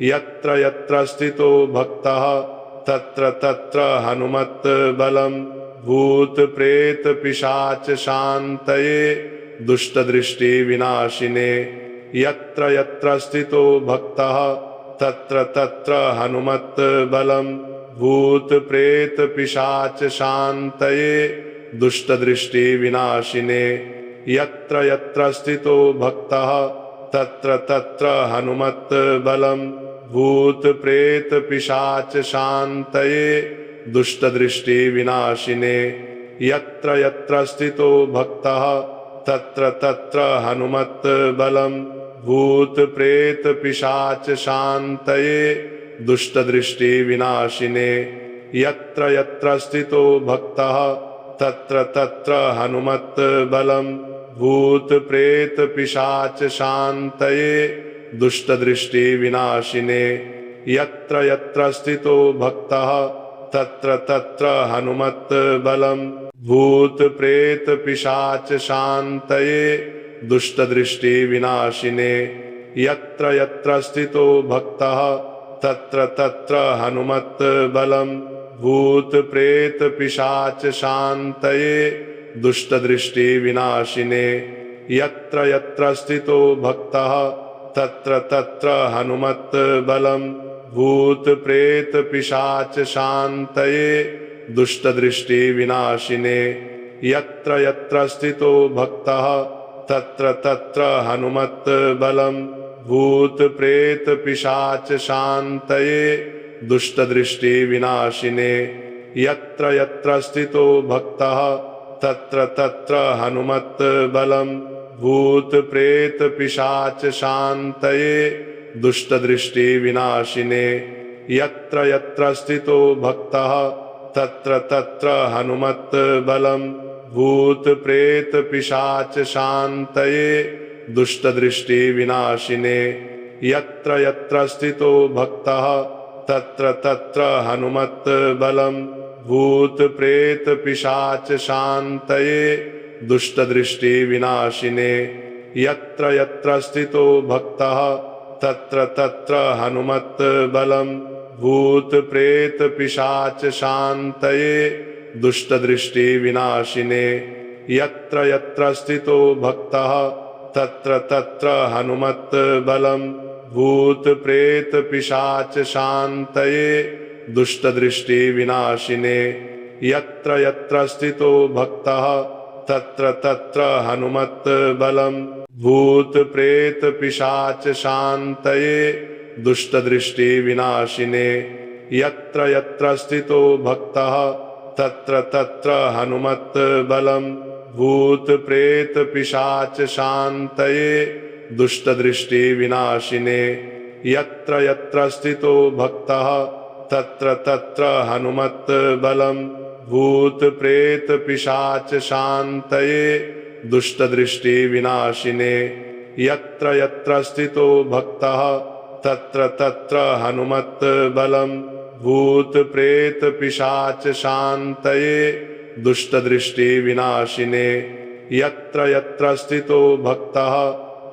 Speaker 2: यत्र यत्र स्थितो भक्तः तत्र तत्र हनुमत् बलम्। भूत प्रेत पिशाच शान्तये दुष्ट दृष्टि विनाशिने यत्र यत्र स्थितो भक्तः तत्र तत्र हनुमत् बलम्। भूत प्रेत पिशाच शान्तये दुष्ट दृष्टि विनाशिने यत्र यत्र स्थितो भक्तः तत्र तत्र हनुमत् बलम्। भूत प्रेत पिशाच शान्तये दुष्ट दृष्टि विनाशिने यत्र यत्र स्थितो भक्तः तत्र तत्र हनुमत् बलम्। भूत प्रेत पिशाच शान्तये दुष्ट दृष्टि विनाशिने यत्र यत्र स्थितो भक्तः तत्र तत्र हनुमत् बलम्। भूत प्रेत पिशाच शान्तये दुष्ट दृष्टि विनाशिने यत्र यत्र स्थितो भक्तः तत्र तत्र हनुमत् बलम्। भूत प्रेत पिशाच शान्तये दुष्ट दृष्टि विनाशिने यत्र यत्र स्थितो भक्तः तत्र तत्र हनुमत् बलम्। भूत प्रेत पिशाच शान्तये दुष्ट दृष्टि विनाशिने यत्र यत्र स्थितो भक्तः तत्र तत्र हनुमत् बलम्। भूत प्रेत पिशाच शान्तये दुष्ट दृष्टि विनाशिने यत्र यत्र स्थितो भक्तः तत्र तत्र हनुमत् बलम्। भूत प्रेत पिशाच शान्तये दुष्ट दृष्टि विनाशिने यत्र यत्र स्थितो भक्तः तत्र तत्र हनुमत् बलम्। भूत प्रेत पिशाच शान्तये दुष्ट दृष्टि विनाशिने यत्र यत्र स्थितो भक्तः तत्र तत्र हनुमत् बलम्। भूत प्रेत पिशाच शान्तये दुष्ट दृष्टि विनाशिने यत्र यत्र स्थितो भक्तः तत्र तत्र हनुमत् बलम्। भूत प्रेत पिशाच शान्तये दुष्ट दृष्टि विनाशिने यत्र यत्र स्थितो भक्तः तत्र तत्र हनुमत् बलम्। भूत प्रेत पिशाच शान्तये दुष्ट दृष्टि विनाशिने यत्र यत्र स्थितो भक्तः तत्र तत्र हनुमत् बलम्। भूत प्रेत पिशाच शान्तये दुष्ट दृष्टि विनाशिने यत्र यत्र स्थितो भक्तः तत्र तत्र हनुमत् बलम्। भूत प्रेत पिशाच शान्तये दुष्ट दृष्टि विनाशिने यत्र यत्र स्थितो भक्तः तत्र तत्र हनुमत् बलम्। भूत प्रेत पिशाच शान्तये दुष्ट दृष्टि विनाशिने यत्र यत्र स्थितो भक्तः तत्र तत्र हनुमत् बलम्। भूत प्रेत पिशाच शान्तये दुष्ट दृष्टि विनाशिने यत्र यत्र स्थितो भक्तः तत्र तत्र हनुमत् बलम्। भूत प्रेत पिशाच शान्तये दुष्ट दृष्टि विनाशिने यत्र यत्र स्थितो भक्तः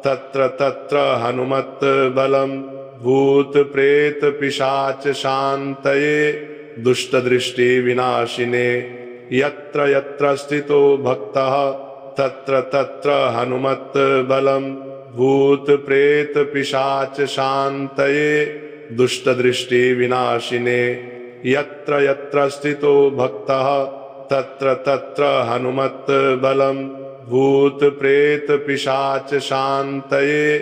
Speaker 2: तत्र तत्र हनुमत् बलम्। भूत प्रेत पिशाच शान्तये दुष्ट दृष्टि विनाशिने यत्र यत्र स्थितो भक्तः तत्र तत्र हनुमत् बलम्। भूत प्रेत पिशाच शान्तये दुष्ट दृष्टि विनाशिने यत्र यत्र स्थितो भक्तः तत्र तत्र हनुमत् बलम्। भूत प्रेत पिशाच शांतये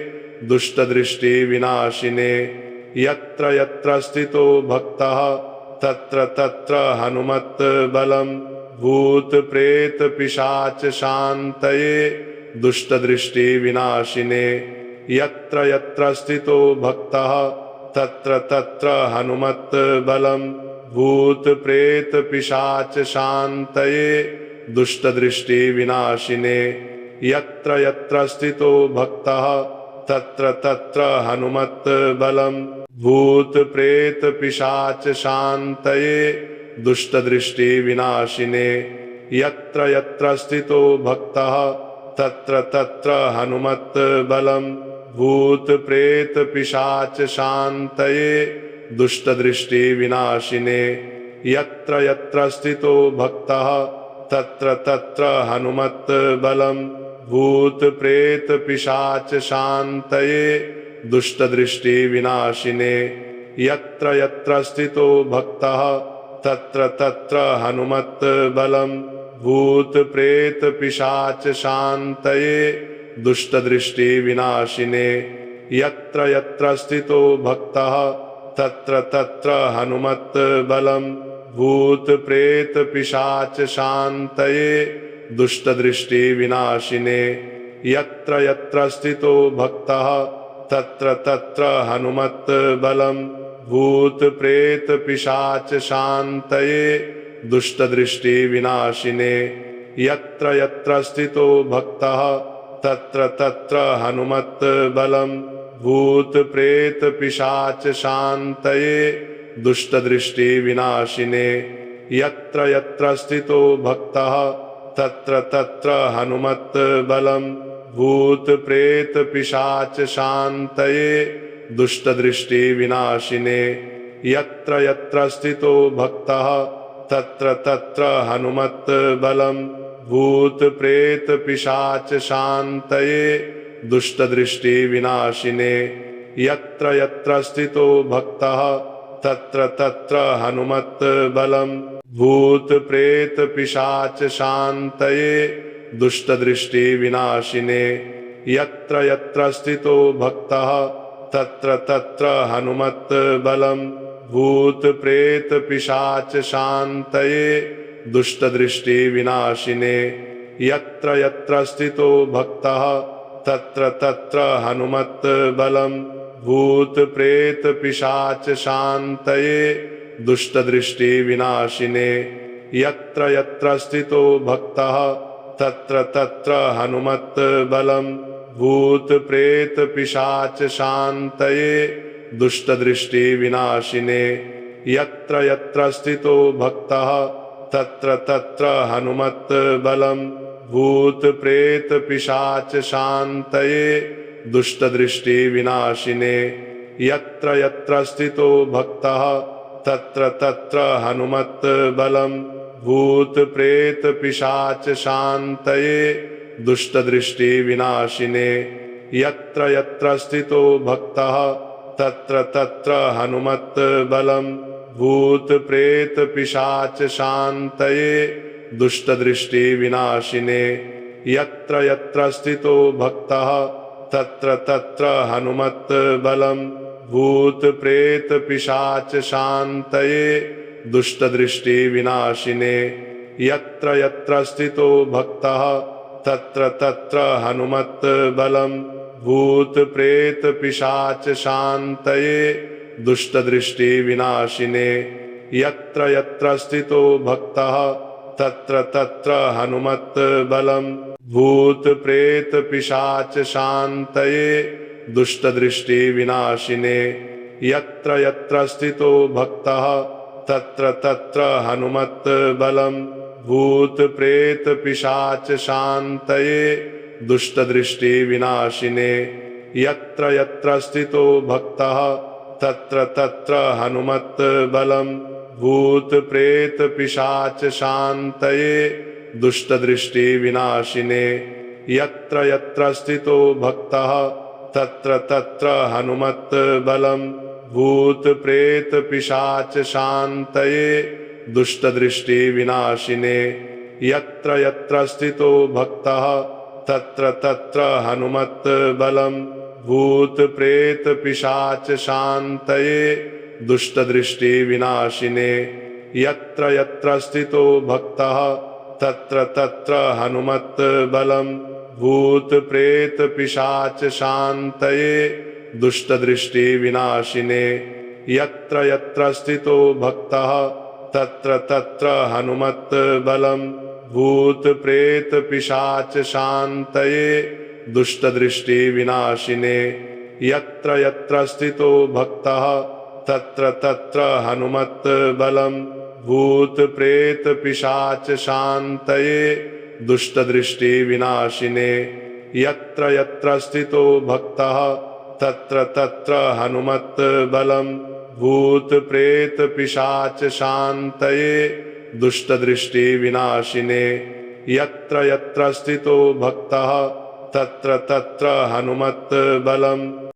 Speaker 2: दुष्ट दृष्टि विनाशिने यत्र यत्र स्थितो भक्तः तत्र तत्र हनुमत् बलम् भूत प्रेत पिशाच शांतये दुष्ट दृष्टि विनाशिने यत्र यत्र स्थितो भक्तः तत्र तत्र हनुमत् बलम् भूत प्रेत पिशाच शांतये दुष्ट दृष्टि विनाशिने यत्र यत्र स्थितो भक्तः तत्र तत्र हनुमत् बलम् भूत प्रेत पिशाच शांतये दुष्ट दृष्टि विनाशिने यत्र यत्र स्थितो भक्तः तत्र तत्र हनुमत् बलम् भूत प्रेत पिशाच शांतये दुष्ट दृष्टि विनाशिने यत्र यत्र स्थितो भक्तः तत्र तत्र हनुमत् बलम् भूत प्रेत पिशाच शांतये दुष्ट दृष्टि विनाशिने यत्र यत्र स्थितो भक्तः तत्र तत्र हनुमत् बलम् भूत प्रेत पिशाच शांतये दुष्ट दृष्टि विनाशिने यत्र यत्र स्थितो भक्तः तत्र तत्र हनुमत् बलम् भूत प्रेत पिशाच शांतये दुष्ट दृष्टि विनाशिने यत्र यत्र स्थितो भक्तः तत्र तत्र हनुमत् बलम् भूत प्रेत पिशाच शांतये दुष्ट दृष्टि विनाशिने यत्र यत्र स्थितो भक्तः तत्र तत्र हनुमत् बलम् भूत प्रेत पिशाच शांतये दुष्ट दृष्टि विनाशिने यत्र यत्र स्थितो भक्तः तत्र तत्र हनुमत् बलम् भूत प्रेत पिशाच शांतये दुष्ट दृष्टि विनाशिने यत्र यत्र स्थितो भक्तः तत्र तत्र हनुमत् बलम् भूत प्रेत पिशाच शांतये दुष्ट दृष्टि विनाशिने यत्र यत्र स्थितो भक्तः तत्र तत्र हनुमत् बलम् भूत प्रेत पिशाच शांतये दुष्ट दृष्टि विनाशिने यत्र यत्र स्थितो भक्तः तत्र तत्र हनुमत् बलम् भूत प्रेत पिशाच शांतये दुष्ट दृष्टि विनाशिने यत्र यत्र स्थितो भक्तः तत्र तत्र हनुमत् बलम् भूत प्रेत पिशाच शांतये दुष्ट दृष्टि विनाशिने यत्र यत्र स्थितो भक्तः तत्र तत्र हनुमत् बलम् भूत प्रेत पिशाच शांतये दुष्ट दृष्टि विनाशिने यत्र यत्र स्थितो भक्तः तत्र तत्र हनुमत् बलम् भूत प्रेत पिशाच शांतये दुष्ट दृष्टि विनाशिने यत्र यत्र स्थितो भक्तः तत्र तत्र हनुमत् बलम् भूत प्रेत पिशाच शांतये दुष्ट दृष्टि विनाशिने यत्र यत्र स्थितो भक्तः तत्र तत्र हनुमत् बलम् भूत प्रेत पिशाच शांतये दुष्ट दृष्टि विनाशिने यत्र यत्र स्थितो भक्तः तत्र तत्र हनुमत् बलम् भूत प्रेत पिशाच शांतये दुष्ट दृष्टि विनाशिने यत्र यत्र स्थितो भक्तः तत्र तत्र हनुमत् बलम् भूत प्रेत पिशाच शांतये दुष्ट दृष्टि विनाशिने यत्र यत्र स्थितो भक्तः तत्र तत्र हनुमत् बलम् भूत प्रेत पिशाच शांतये दुष्ट दृष्टि विनाशिने यत्र यत्र स्थितो भक्तः तत्र तत्र हनुमत् बलम् भूत प्रेत पिशाच शांतये दुष्ट दृष्टि विनाशिने यत्र यत्र स्थितो भक्तः तत्र तत्र हनुमत् बलम् भूत प्रेत पिशाच शांतये दुष्ट दृष्टि विनाशिने यत्र यत्र स्थितो भक्तः तत्र तत्र हनुमत् बलम् भूत प्रेत पिशाच शांतये दुष्ट दृष्टि विनाशिने यत्र यत्र स्थितो भक्तः तत्र तत्र हनुमत् बलम्। भूत प्रेत पिशाच शान्तये दुष्ट दृष्टि विनाशिने। यत्र यत्र स्थितो भक्तः तत्र तत्र हनुमत् बलम्। भूत प्रेत पिशाच शान्तये दुष्ट दृष्टि विनाशिने। यत्र यत्र स्थितो भक्तः तत्र तत्र हनुमत् बलम्। भूत प्रेत पिशाच शान्तये दुष्ट दृष्टि विनाशिने। यत्र यत्र स्थितो भक्तः तत्र तत्र हनुमत् बलम्। भूत प्रेत पिशाच शान्तये दुष्ट दृष्टि विनाशिने। यत्र यत्र स्थितो भक्तः तत्र तत्र हनुमत् बलम्। भूत प्रेत पिशाच शान्तये दुष्ट दृष्टि विनाशिने। यत्र यत्र स्थितो भक्तः तत्र तत्र हनुमत् बलम्।